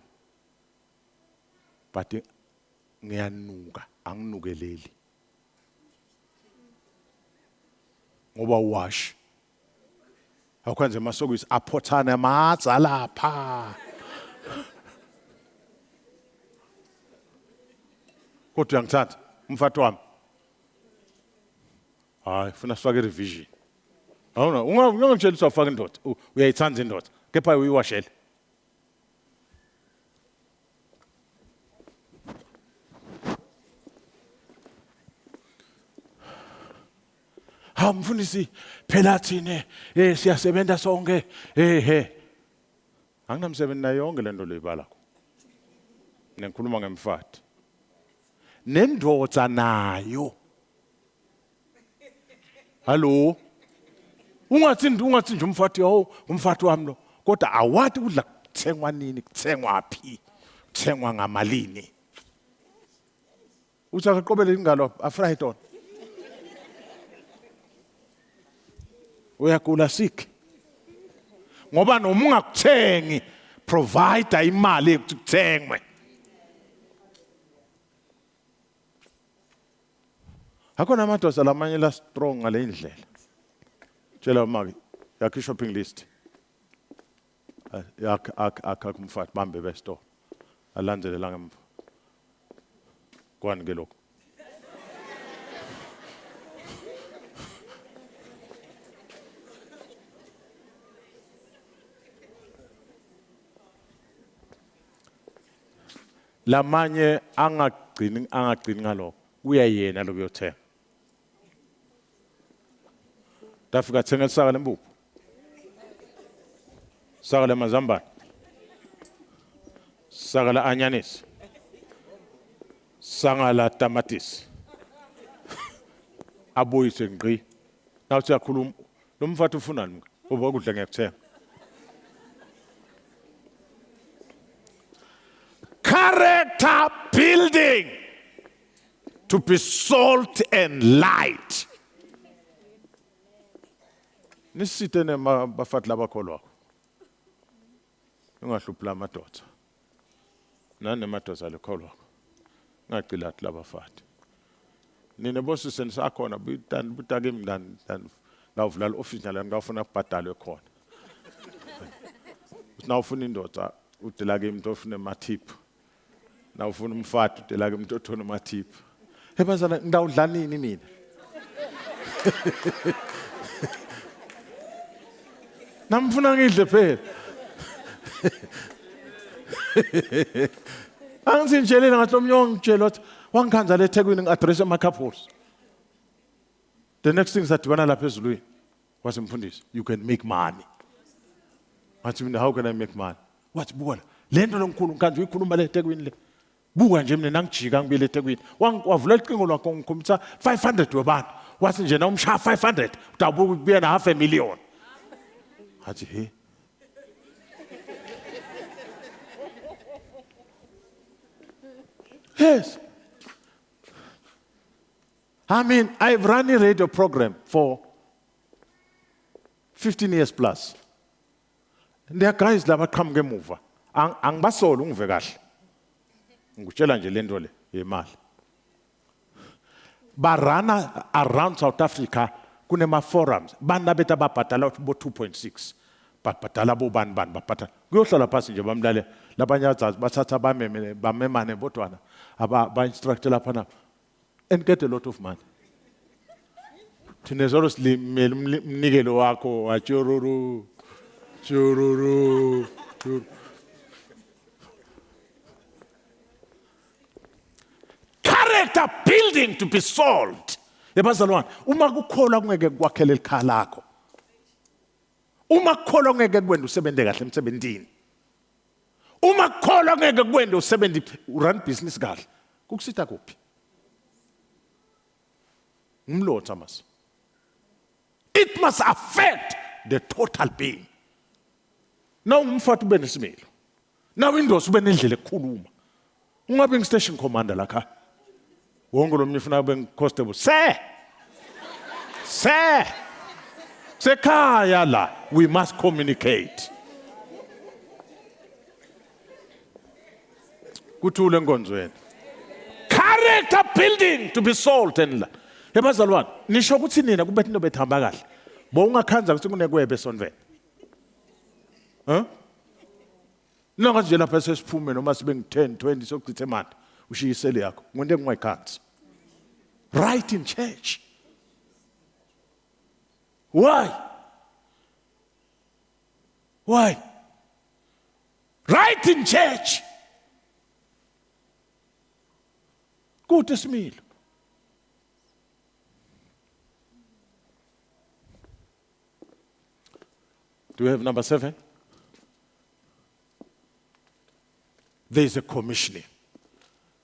But ngiyanuka, anginukeleli. Ngoba wash. Akwenze masoko aphothana amatsa lapha. Kodwa ngithatha umfati wami. Hayi, funa sifake revision. Awuna, ungangitshela ukuthi awufaka indoda, uyayithanda indoda. Kepha uyiwashele. Mfundisi phela thine siyasebenza sonke anginamsebenzi nayo yonke lento leyibalako. Ngikhuluma ngemfati. Nendoda nayo. Hallo. Ungathi nje umfati umfati wami lo. Kodwa awathi udla kuthengwa nini, kuthengwa phi, kuthengwa ngamalini. Uthi akaqobele ingalo afraid on. Uyagula sick. Ngoba noma ungakuthengi provider imali ekuthengwe. Akona amadosa lamanye la strong ngale indlela. Tshela maki, yakhe shopping list. Kumfati bambe besto. Alandzelela ngemva. Kwani ke lokho. lamanye angagcini ngalokho uyayena lokuyothenga tafika thenga saka lembubu saka le mazambane saka la anyanisi saka la tamatisi aboyise ngqi nawuthi yakhuluma lo mfati ufunani uba kudla ngiyakuthenga character building to be salt and light. Nisite nema bafati labakholwa. Ungahlupha amadoda. Nane madoda lekholwa. Ngacilathi labafati. Nina bosise nisakhona butake mndani ngavula office nala ngafuna kubhadalwe khona. Nawufuna indoda udela ke umuntu ofuna amathip. Nawufuna umfati udela ke umuntu othona amathip. Ebazana ngidawudla nini mina? Namfuna ngidle phela. Angizitshelile ngathi omnyong ngitshela ukuthi wangikhanza le eThekwini ngi-address ama-couples. The next thing sadibana lapha ezulwini wasemfundisi, you can make money. Ngathi mina, how can I make money? Wathi buka le nto longikhulu ngikhanza uyikhuluma le eThekwini le. Buka nje mina nangijika ngibile eThekwini. Wavula icingo lwakho ngikhombisa 500 wabantu. Wathi nje na umshaya 500 utabuka kubuya na $500,000. Hathi he. Yes. I mean, I've run a radio program for 15 years plus. And there are guys that come ngemuva. Angibasolo ngive kahle. Ngikutshela nje le nto le yemali. Barana around South Africa kunema forums. Bana beta babhatala bo 2.6. Babhatala bo bani babhatala. Kuyohlala phasi nje bamlale labanye azazi bathatha bamemane bodwana ba instruct lapha na and get a lot of money. Thina zolo mnikelo wakho wachururu. Character building to be solved. Ebazalwane, uma kukholwa kungeke kwakhela ikhaya lakho. Uma kukholwa kungeke kwenda usebenze kahle emsebenzini. Uma kukholwa kungeke kwenda usebenze run business kahle. Kukusita kuphi? Umlotha mas. It must affect the total being. Now umfati ube nesimilo. Now indosi ube nendlela ekukhuluma. Ungabe ngi-station commander lakha. Wonke lo mnye ufuna ube constable. Sekhaya la, we must communicate. Kuthule nkonzweni. Character building to be salt and light. Ebazalwane, nisho ukuthi nina kube into bethamba kahle. Bo ungakhanza ukuthi kunekwebe esonveni. Nonga nje lapha sesiphume noma sibe ngi10 20 sokuchitha imali ushiyisele yakho ngwente ngingayikhanzi. Right in church. Why? Right in church. Good smile. Do we have number 7? There is a commissioning.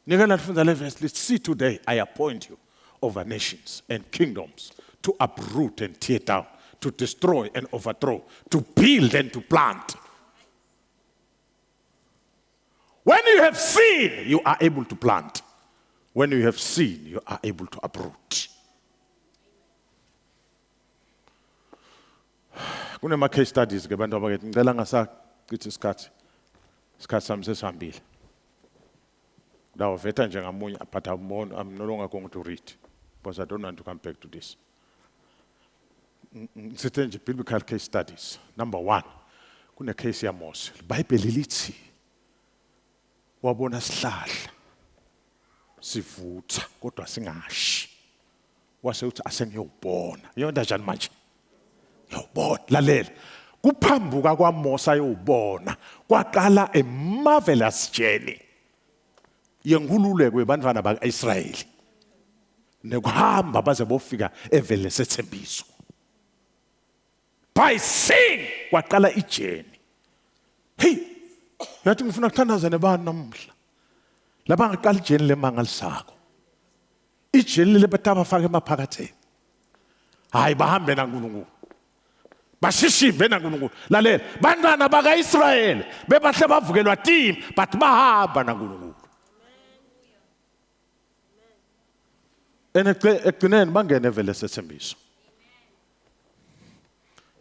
Let's see today, I appoint you over nations and kingdoms to uproot and tear down, to destroy and overthrow, to build and to plant. When you have seen, you are able to plant. When you have seen, you are able to uproot. Kunema case studies ke bantu abakethi ngicela ngasacithi isikhathi sami sesihambile. Ndawuveta nje ngamunye but I'm no longer going to read because I don't want to come back to this. Ngithethe nje biblical case studies. Number 1, kune case ya Mose. iBhayibheli lithi wabona sihlahla sivutha kodwa singashi. Wase uthi asengiyobona. Yonke njani manje? Yobona lalela. Kuphambuka kwaMose ayobona kwaqala a marvelous journey. yenkululeko yebantwana baka-Israyeli nekuhamba baze bofika evele sethembiso. By sin kwaqala ijeni. Hey, yathi ngifuna ukuthandaza nebani namuhla. Laba ngaqala ijeni lemangalisako. Ijeni lebetaba bafake emaphakatheni. Hayi bahambe naNkulunkulu. Bashishimbe naNkulunkulu. Lalela, bantwana baka-Israyeli bebahle bavukelwa team but bahamba naNkulunkulu. Ekugcineni bangene vele sethembiso.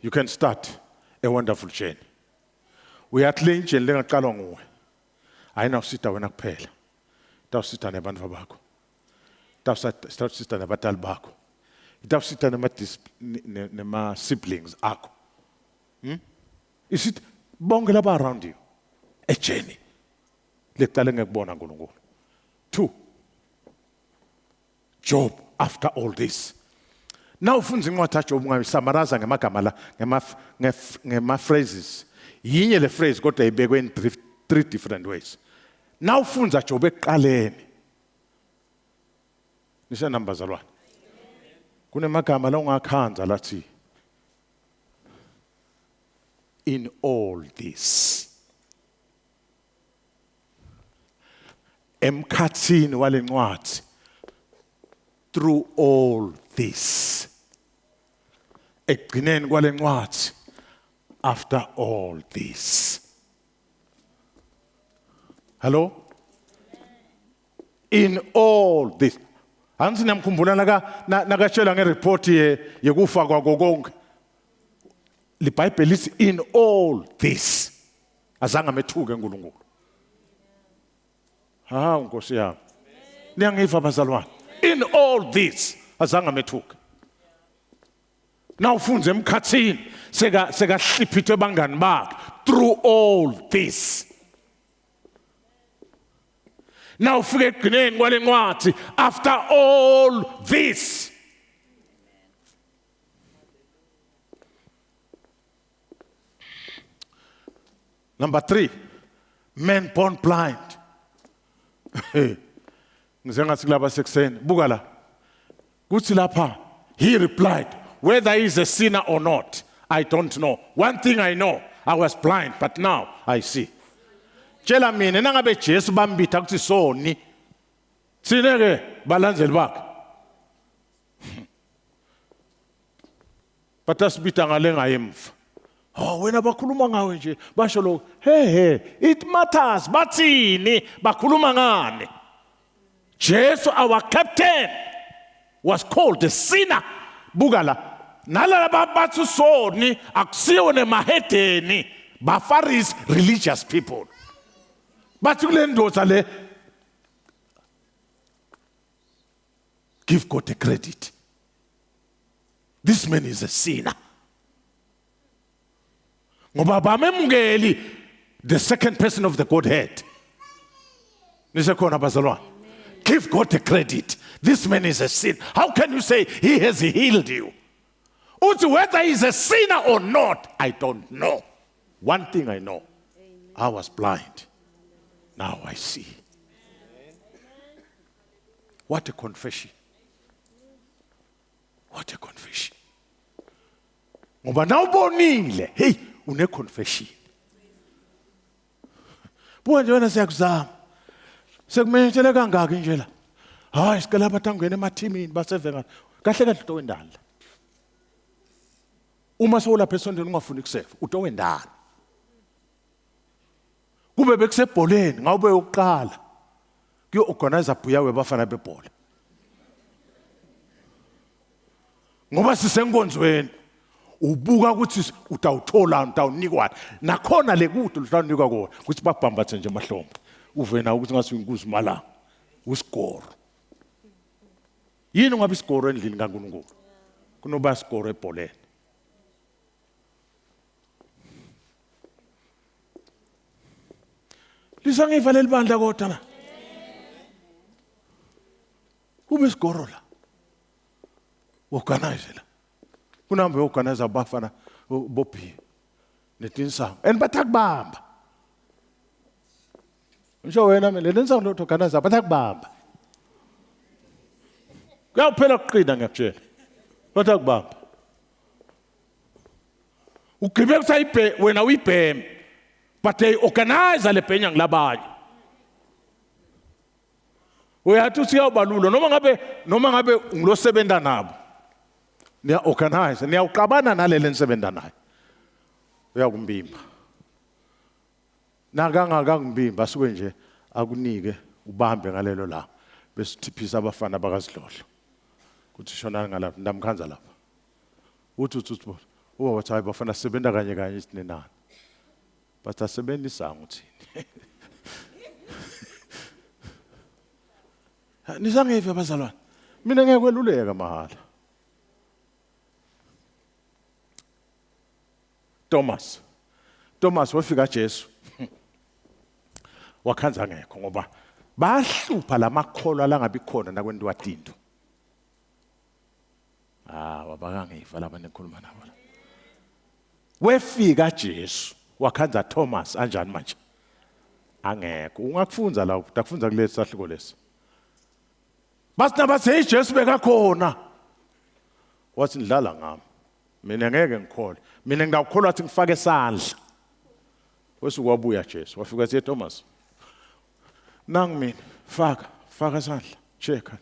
You can start a wonderful journey. Uyathi le ijeni lengaqalwa nguwe. Ayinawusita wena kuphela. Itawusita nebantwa bakho. Itawusita nabatali bakho. Itawusita nema siblings akho. Isithi bonke laba around you. A journey. Leqale ngekubona uNkulunkulu. 2. Job after all this. Now ufunza incwadi kaJob ngayisamaraza ngemagama la ngema phrases. Yinye le phrase kodwa ibekwe in 3 different ways. Now ufunza Job eqaleni. Nisa namba zalwane. Kunemagama la ungakhanza lathi in all this. Emkhathini walencwadi. Through all this. Ekugcineni kwalencwadi. After all this. Hello? In all this. Anzi namkhumbula nakatshela ngereport yekufa kwako konke. LiBhayibheli lithi in all this. Azange amethuke uNkulunkulu. Nkosi yami. Niyangiva bazalwane. In all this. Azange amethuke. Now ufunze emkhathini seka hliphithwe bangani bakhe through all this. Now ufike ekugcineni kwalencwadi after all this. Number 3, men born blind. Ngizengathi kulaba sekuseni buka la. Kuthi lapha he replied, whether he is a sinner or not, I don't know. One thing I know, I was blind, but now I see. Tshela mina nangabe Jesu bambitha kuthi soni. Sineke balandzeli bakhe. Batasibita ngale ngayemva. Wena bakhuluma ngawe nje basho lo it matters bathini bakhuluma ngani. Jesu our captain was called a sinner. Bugala nalaba bathu soni akusiyo nemahedeni baFarisi religious people. Bathi kule ndoda le give God the credit. This man is a sinner. Ngoba bamemngeli the second person of the Godhead. Nisekhona bazalwane. Give God the credit. This man is a sinner. How can you say he has healed you? Whether he's a sinner or not, I don't know. One thing I know. I was blind. Now I see. What a confession. What a confession. Ngoba nawubonile, hey, une confession. Buka nje wena siyakuzama. Sekumele kangaka nje la. Hayi sikala bathangene emathimini basevengana. Kahle kahle utowendala. Uma sowulapha esondweni ungafuni kuseva, utowendala. Kube bekusebholeni ngawube uqala. Kuyo organizer buya webafana bebhola. Ngoba sisenkonzweni ubuka ukuthi utawuthola utawunikwa nakhona lekude luhlanikwa kona ukuthi babhambathe nje emahlombe uvena ukuthi ngasi inkuzi malanga usigoro yini ngabe isigoro endlini kaNkulunkulu kunoba isigoro ebholeni lisangivaleli bandla kodwa na ube isigoro la organize la kunambe organize abafana bophi netinsango and bathakubamba Ngisho wena mina lenza ngilotho organizer bathakubamba. Kuyaphela ukuqina ngiyakutshela. Bathakubamba. Ugqibe kusayibhe wena uyibheme. But they organize le bhenya ngilabanye. Uyathi usiyawubalula noma ngabe ngilosebenta nabo. Niya organize, niya uqabana nalele nisebenta naye. Uyakumbimba. Nakangakakumbimba asuke nje akunike ubambe ngalelo la bese thiphisa abafana bakasidlodlo. Kuthi shona ngalapha ndamkhanza lapha. Uthi wathi hayi bafana sebenza kanye isinenani. But asebenza isango thini. Nizangive abazalwane. Mina ngeke kweluleka mahala. Thomas wafika Jesu. Wakhanza ngekho ngoba bahlupha lamakholwa langabi khona nakwentiwa tinto. Wabakangiva laba nekhuluma nabo. Wefika Jesu wakhanza Thomas anjani manje? Angekho. Ungakufunza la utakufunza kulesi sahluko lesi. Bathi Jesu bekakhona. Wathi ndlala ngami. Mina ngeke ngikhole. Mina ngingakholwa ukuthi ngifake isandla. Wesukwabuya Jesu wafika ethi Thomas. Nangu mina faka isandla. Cheka.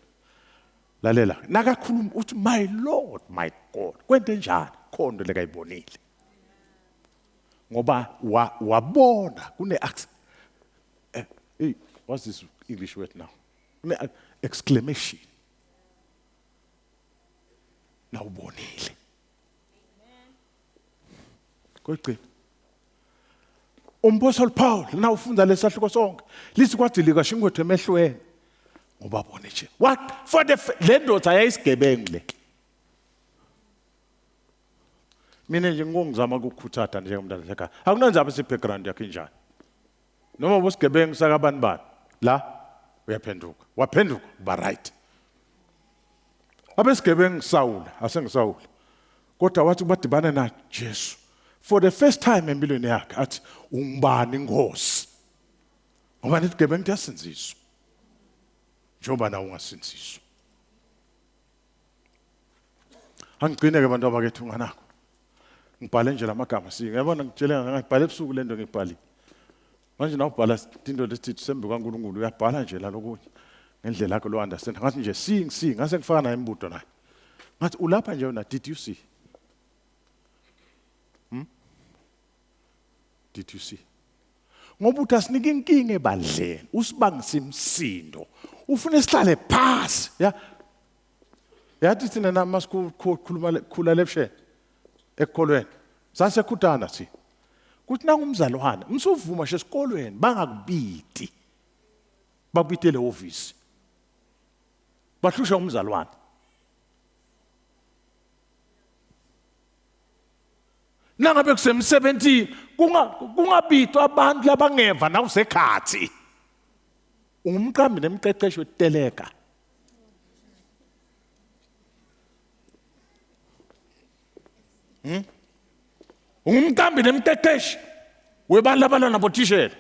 Lalela. Nakakhuluma uthi my Lord my God. Kwente njani? Khondo lekayibonile. Ngoba wabona kune what's this English word now? Exclamation. Na ubonile. Kodwa Apostle Paul na ufunda lesahluko sonke lithi kwathi lika shingwethu emehlweni ngoba bone nje what for the lendoda ayisigebengu le mina nje ngongizama ukukhuthatha nje umntana ekhaya akunanzaba isi background yakhe njani noma ubosigebengu sakabani bani la uyaphenduka waphenduka ba right abesigebengu Sawula asengisawula kodwa wathi badibana na Jesu for the first time empilweni yakhe athi ungibani inkosi ngoba nesigebengu yasinziswa njengoba na ungasinziswa angigcine ke abantu abakethu nganako ngibhale nje lamagama ngiyabona ngitshela ngibhale ebusuku lento ngibhali manje na ubhala into lesithi sembe kaNkulunkulu uyabhala nje la lokunye ngendlela yakho lo understand ngathi nje sing ngase ngifaka naye imbuto naye ngathi ulapha nje wena did you see did you see ngoba uthi asinike inkinga ebadleni usibangisa imsindo ufuna isihlale phasi yathi thina namasikhuluma khula lepsheni ekholweni sasekhuthana thi kuthi nangumzalwane msuvuma nje esikolweni bangakubiti babitele office bahlusha umzalwane nangabe kusemsebenzini kungabitwa abantu labangeva na usekhathi umqambi nemqeqeshi weteleka umqambi nemqeqeshi webalabala nabotishela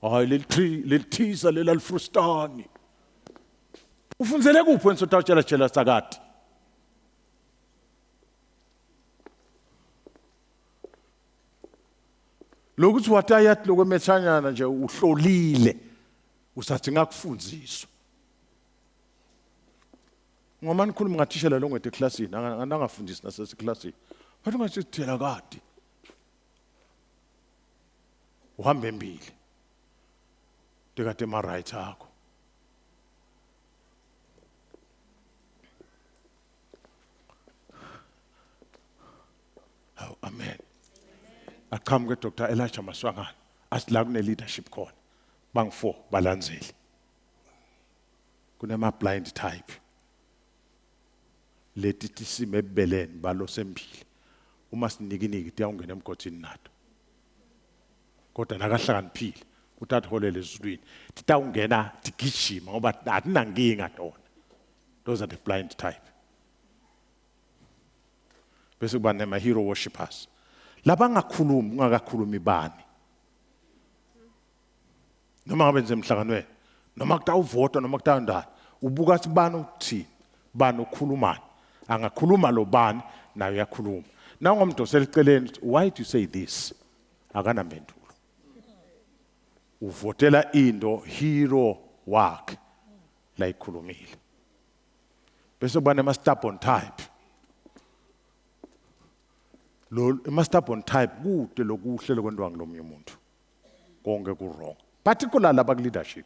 hayi lelithiza lelalifrustani ufunzele kuphi wensothatshela sakade lokuthi watayathi lokwemethanyana nje uhlolile usathi ngakufunziswa ngoma nikhuluma ngathishela lo ngwethe eclassini angafundisi nasesiklasini wathi ngasithela kade uhamba embili dekade ma right akho amen akhamke Dr. Elijah Maswangana asila kune leadership khona bangu4 balandzeli kunema blind type leti tisime ebeleni balo sembili uma sinikiniki tiyawungena emgodini nato kodwa nakahlakaniphile uthatha holele ezulwini titawungena tigijima ngoba atinankinga tona those are the blind type bese kuba nema hero worshippers laba ngakhulumi ungakakhulumi bani noma ngabe nje emhlanganweni noma kutawuvota noma kutawundana ubuka sibani uthini bani ukhulumani angakhuluma lo bani naye uyakhuluma nawe ngomuntu oseliceleni why do you say this akanampendulo uvotela into hero wakhe la ikhulumile bese bane ama stubborn type lo ama stubborn type kude lokuhle kwendwa ngilomnye umuntu konke ku wrong particularly laba ku leadership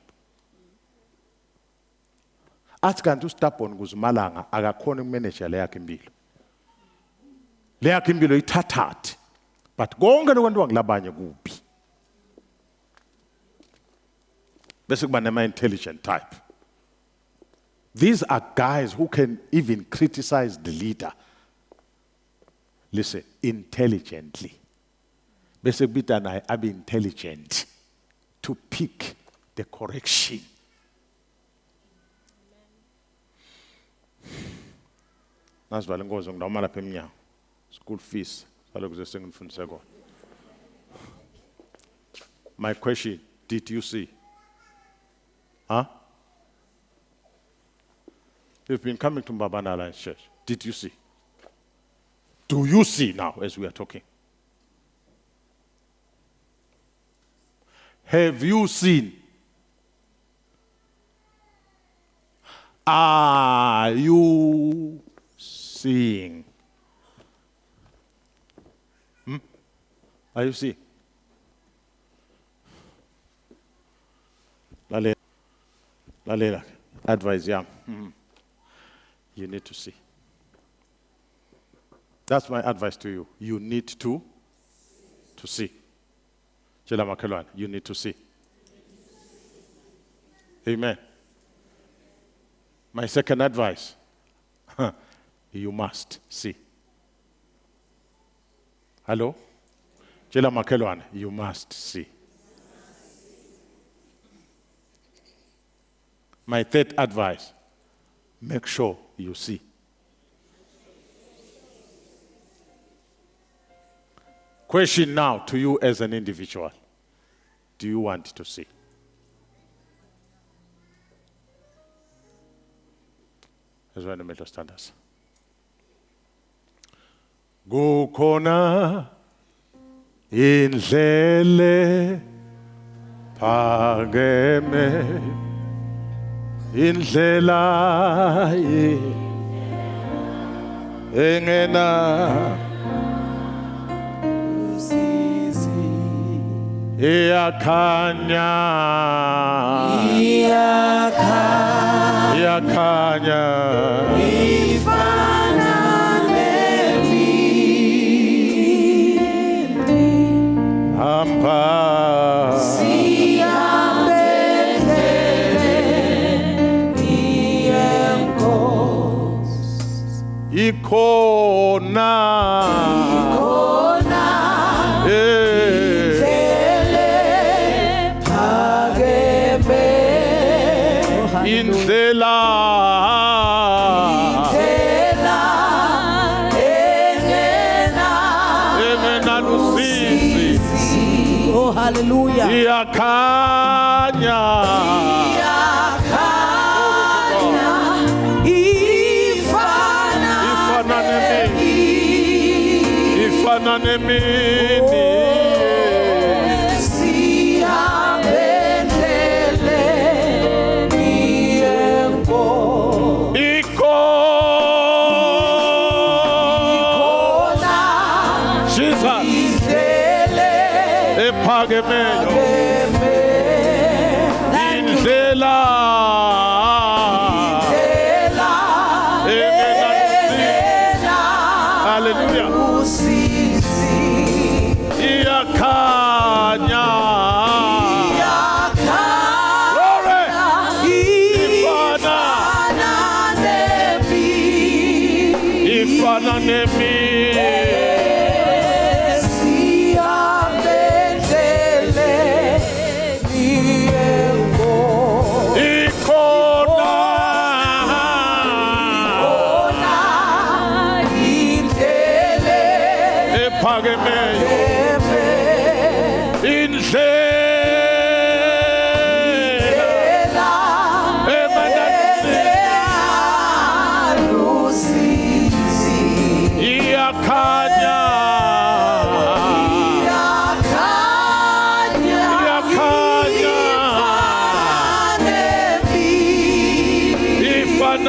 athi kanti stubborn kuzimalanga akakhona ukumanage le yakhe impilo le yakhe impilo ithathathi but konke lokwendwa ngilabanye kuphi bese kuba nama intelligent type. These are guys who can even criticize the leader. Listen, intelligently. Bese kubita naye abe intelligent to pick the correction. Nasibale ngozo ngidawuma lapha eminyango. School fees salokuze sengifundise kona. My question, did you see? Huh? You've been coming to Mbabane Alliance Church. Did you see? Do you see now as we are talking? Have you seen? Are you seeing? Are you seeing? Lalela, advise young. You need to see. That's my advice to you. You need to see. Chela makelwane, you need to see. Amen. My second advice, you must see. Hello? Chela makelwane, you must see. My third advice, make sure you see. Question now to you as an individual. Do you want to see? As well, the middle standards. Kukhona indlele phakeme indlela engena iyakhanya ifana nemini hamba Ikona indlela engena lusisi. Oh hallelujah. Iyakhanya ifana nemini ephakemeyo indlela engena hallelujah iyakhanya ifana nemini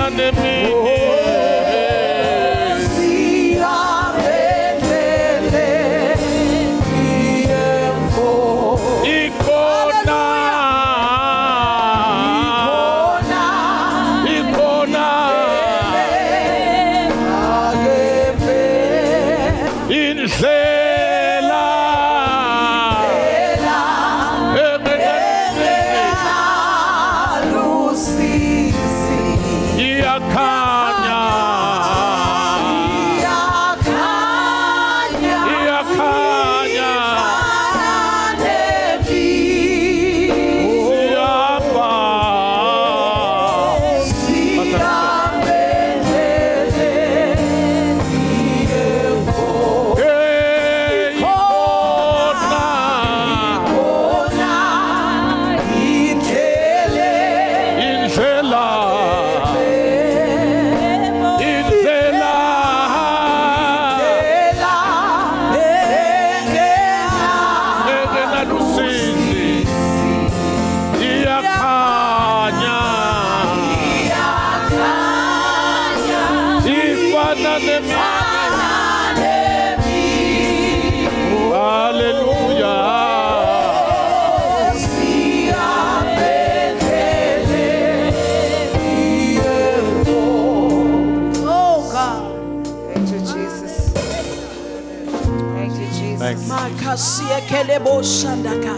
ifana nemini Kelebo shandaka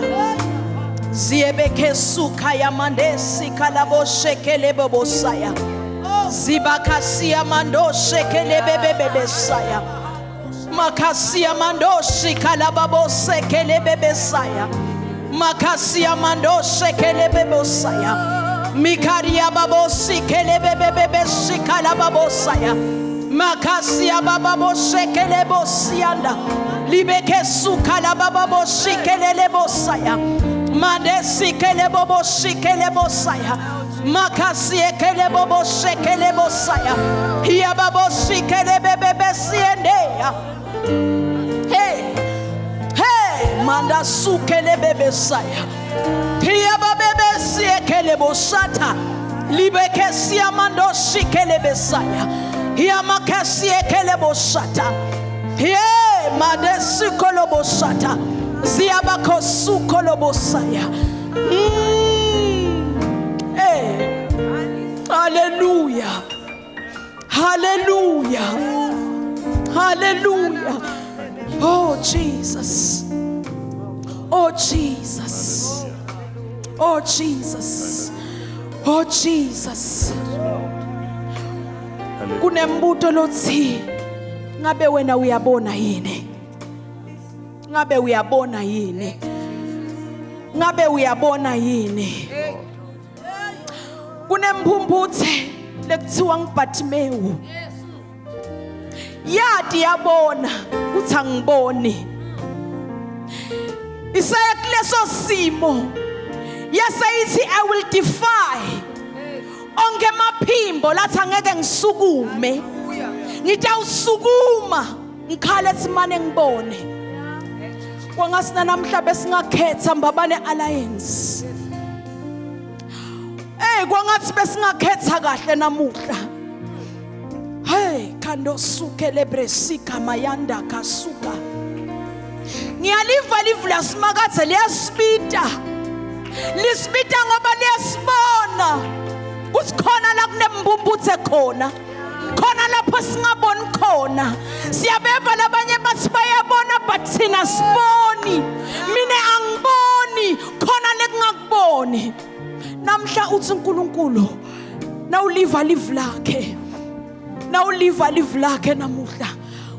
ziebeke suka ya mandesi kalabo shekelebo bosaya zibakasia mando shekelebebebe saya makasia mando shikalababo sekelebebe saya makasia mando shekelebebo saya mikaria babo sikelebebebe shikalababo saya makasia bababo shekelebo sianda libeke sukala bababo shikelele bosaya madesi kele bobo shikele bosaya makasi ekele bobo shikele bosaya hiya babo shikele bebebe siendea hey manda sukele bebe saya hiya babebe siekele bosata libeke siamando shikele besaya hiya makasi ekele bosata Madesi kolobosata ziabako su kolobosaya. Hey, hallelujah, hallelujah, hallelujah. Oh Jesus, oh Jesus, oh Jesus, oh Jesus. Kunembuto lothi. Ngabe wena uyabona yini? Ngabe uyabona yini? Ngabe uyabona yini? Kunemphumphuthe lekuthiwa ngibhathimewu. Yadi yabona uthi angiboni. Isaya kuleso simo yaseyithi I will defy onke maphimbo lathi angeke ngisukume. Ngitawusukuma ngikhale simane ngibone kwangasina namhla besingakhetha Mbabane Alliance kwangathi besingakhetha kahle namuhla kando suke lebresika mayanda kasuka ngiyaliva livula simakathe liyasipita lisipita ngoba liyasibona kusikhona la kunembumbuthe khona khona lapho singaboni khona siyabeva labanye bathi bayabona but thina siboni mina angiboni khona lekungakuboni namhla uthi uNkulunkulu nawuliva live lakhe namuhla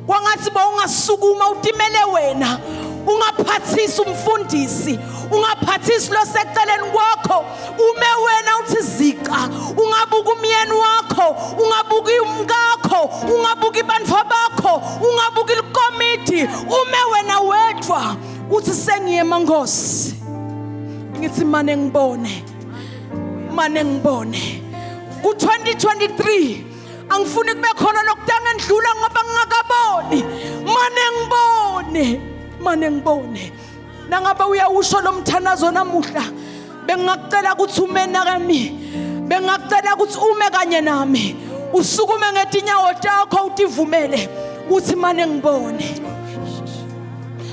kwangathi ba ungasukuma utimele wena ungaphathisa umfundisi ungaphathisa lo seceleni kwakho ume wena uthi zika ungabuka umyeni wakho ungabuka umkakho ungabuka ibantfu bakho ungabuka ikomiti ume wena wedwa uthi sengiyema Nkosi ngithi mane ngibone ku 2023 angifuni kube khona lokudanga ndlula ngoba ngingakaboni mane ngibone nangabe uyawusho lo mthanazo namuhla bengakucela ukuthi umena kami Bengacela ukuthi ume kanye nami. Usukume ngetinyawo takho utivumele. Uthi manje ngibone.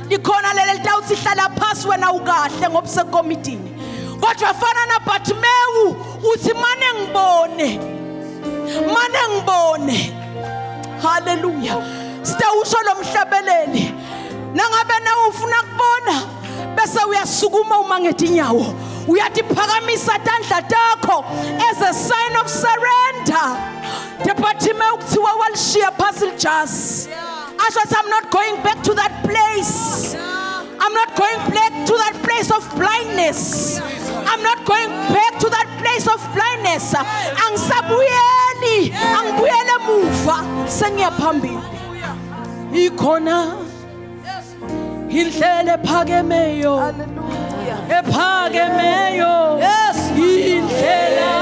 Likhona leli litawuthi hlala phansi wena ukahle ngoba sekomitini. Kodwa fana na Bartimeyu uthi manje ngibone. Manje ngibone. Hallelujah. Sitawusho lo mhlabeleli. Nangabe na ufuna kubona bese uyasukuma uma ngetinyawo. Uyatiphakamisa tandla takho as a sign of surrender. Bartimeyu kuthiwa walishiya phansi lijazi. I said, I'm not going back to that place. I'm not going back to that place of blindness. I'm not going back to that place of blindness. Angisabuyeli, angibuyele muva, sengiya phambili. Ikhona indlela ephakemeyo. Ephakemeyo. Indlela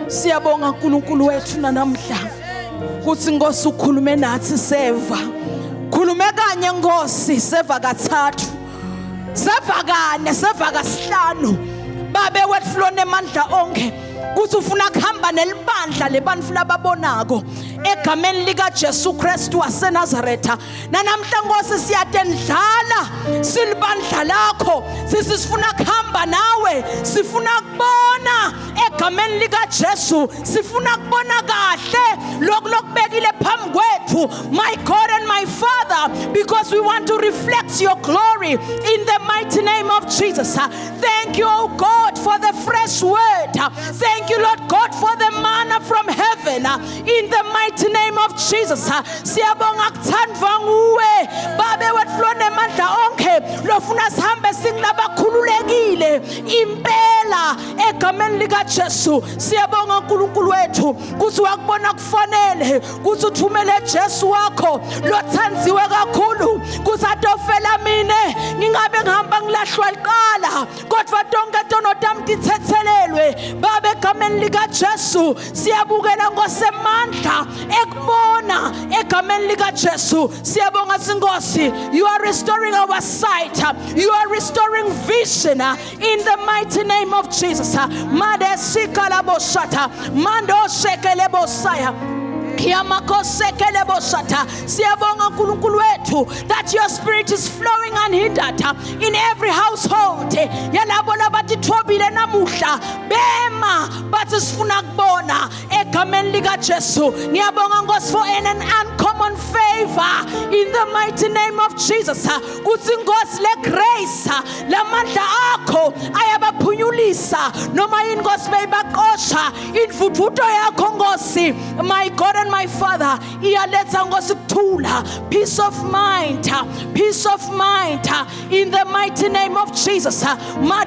Siyabonga uNkulunkulu wethu namhla kuthi Nkosi ukhulume nathi seva. Khulume kanye Nkosi seva kathathu. Seva kane, seva kasihlanu. Babe wethu lo nemandla onke kuthi ufuna kuhamba nelibandla lebantfu lababonako egameni lika Jesu Kristu waseNazaretha. Namhla Nkosi siyatendlala silibandla lakho. Sifuna kuhamba nawe, sifuna kubona egameni lika Jesu, sifuna kubona kahle lokubekile phambi kwethu, my God and my Father, because we want to reflect your glory in the mighty name of Jesus. Thank you, oh God, for the fresh word. Thank you, Lord God, for the manna from heaven in the mighty name of Jesus. Siyabonga kuthandwa nguwe babe wethu lo nemandla onke lofuna sihambe singabakhululekile impela egameni lika Jesu. Siyabonga uNkulunkulu wethu kuthi wakubona kufanele kuthi uthumele Jesu wakho lothanziwe kakhulu kuthi atofela mine ngingabe ngihamba ngilahlwa liqala kodwa tonke tono tami dithethelelwe babe egameni lika Jesu. Siyabukela ngosemandla ekubona egameni lika Jesu. Siyabonga Nkosi, you are restoring our sight, you are restoring vision in the mighty name of Jesus. Made sikala boshata mando shekele bosaya. Siyabonga uNkulunkulu wethu that your spirit is flowing unhindered in every household. Yalabo labatithobile namuhla bema bathi sifuna kubona egameni lika Jesu. Ngiyabonga Nkosi for an uncommon favor in the mighty name of Jesus. Kuthi Nkosi le grace lamandla akho ayabaphunyulisa noma inkosi beyibaqosha imvuthuto yakho Nkosi, my God and my Father, iyaletha Nkosi kuthula, peace of mind in the mighty name of Jesus. My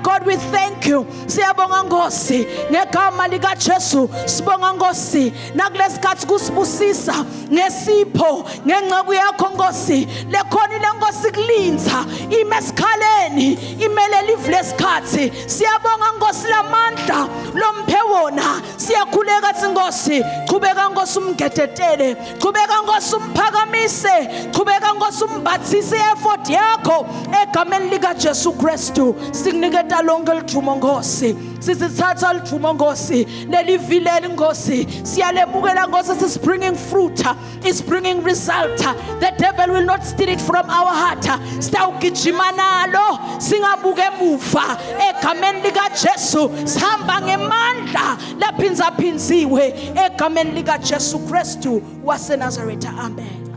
God, we thank you. Siyabonga Nkosi ngegama lika Jesu. Sibonga Nkosi nakulesikhathi kusibusisa ngesipho ngenceku yakho Nkosi lekhona ile Nkosi kulinza imesikhaleni imele live lesikhathi. Siyabonga Nkosi lamandla lompewona. Siyakhuleka Nkosi, qhubeka Nkosi umgedetele, qhubeka Nkosi umphakamise, qhubeka Nkosi umbathise effort yakho egameni lika Jesu Kristu. Sikuniketa lonke lithumo Nkosi, sisithatha lithumo Nkosi lelivileli Nkosi. Siyalemukela Nkosi is bringing fruit, is bringing result. The devil will not steal it from our heart. Sitawugijima nalo singabuke muva egameni lika Jesu. Sihamba ngemandla laphinza phinziwe egameni lika Jesu Kristu waseNazaretha. Amen.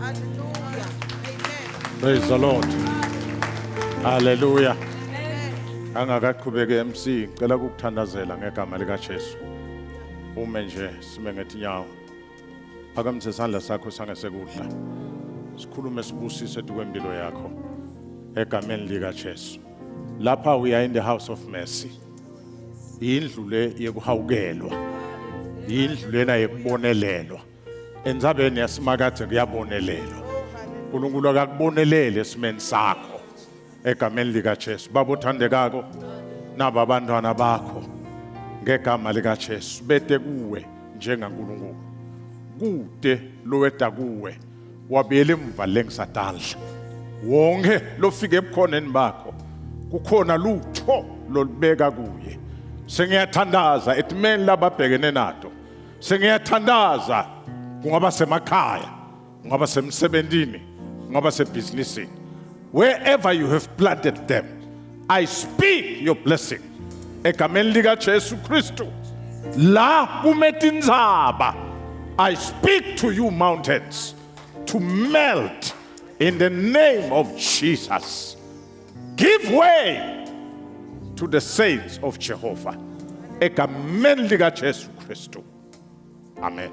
Praise the Lord. Hallelujah. Angakaqhubeke MC ngicela ukuthandazela ngegama lika Jesu. Ume nje sime ngetinyawo. Phakamise isandla sakho sangasekudla. Sikhulume sibusise kwempilo yakho egameni lika Jesu. Lapha we are in the house of mercy. Indlu le yekuhawukelwa. Indlu lena yekubonelelwa. Endzabeni yasimakade kuyabonelelwa. uNkulunkulu akakubonelele esimeni sakho egameni likaJesu. Baba othandekako naba abantwana bakho ngegama likaJesu bete kuwe njengaNkulunkulu. Kude loweda kuwe wabiyela emva lengisadandla. Wonke lofike ebukhoneni bakho kukhona lutho lolibeka kuye. Sengiyathandaza etimeni lababhekene nato. Sengiyathandaza kungaba semakhaya, kungaba semsebentini, kungaba sebhizinisini. Wherever you have planted them, I speak your blessing. Egameni likaJesu Kristu. La kumetinzaba. I speak to you mountains to melt in the name of Jesus. Give way to the saints of Jehovah. Egameni likaJesu Kristu. Amen.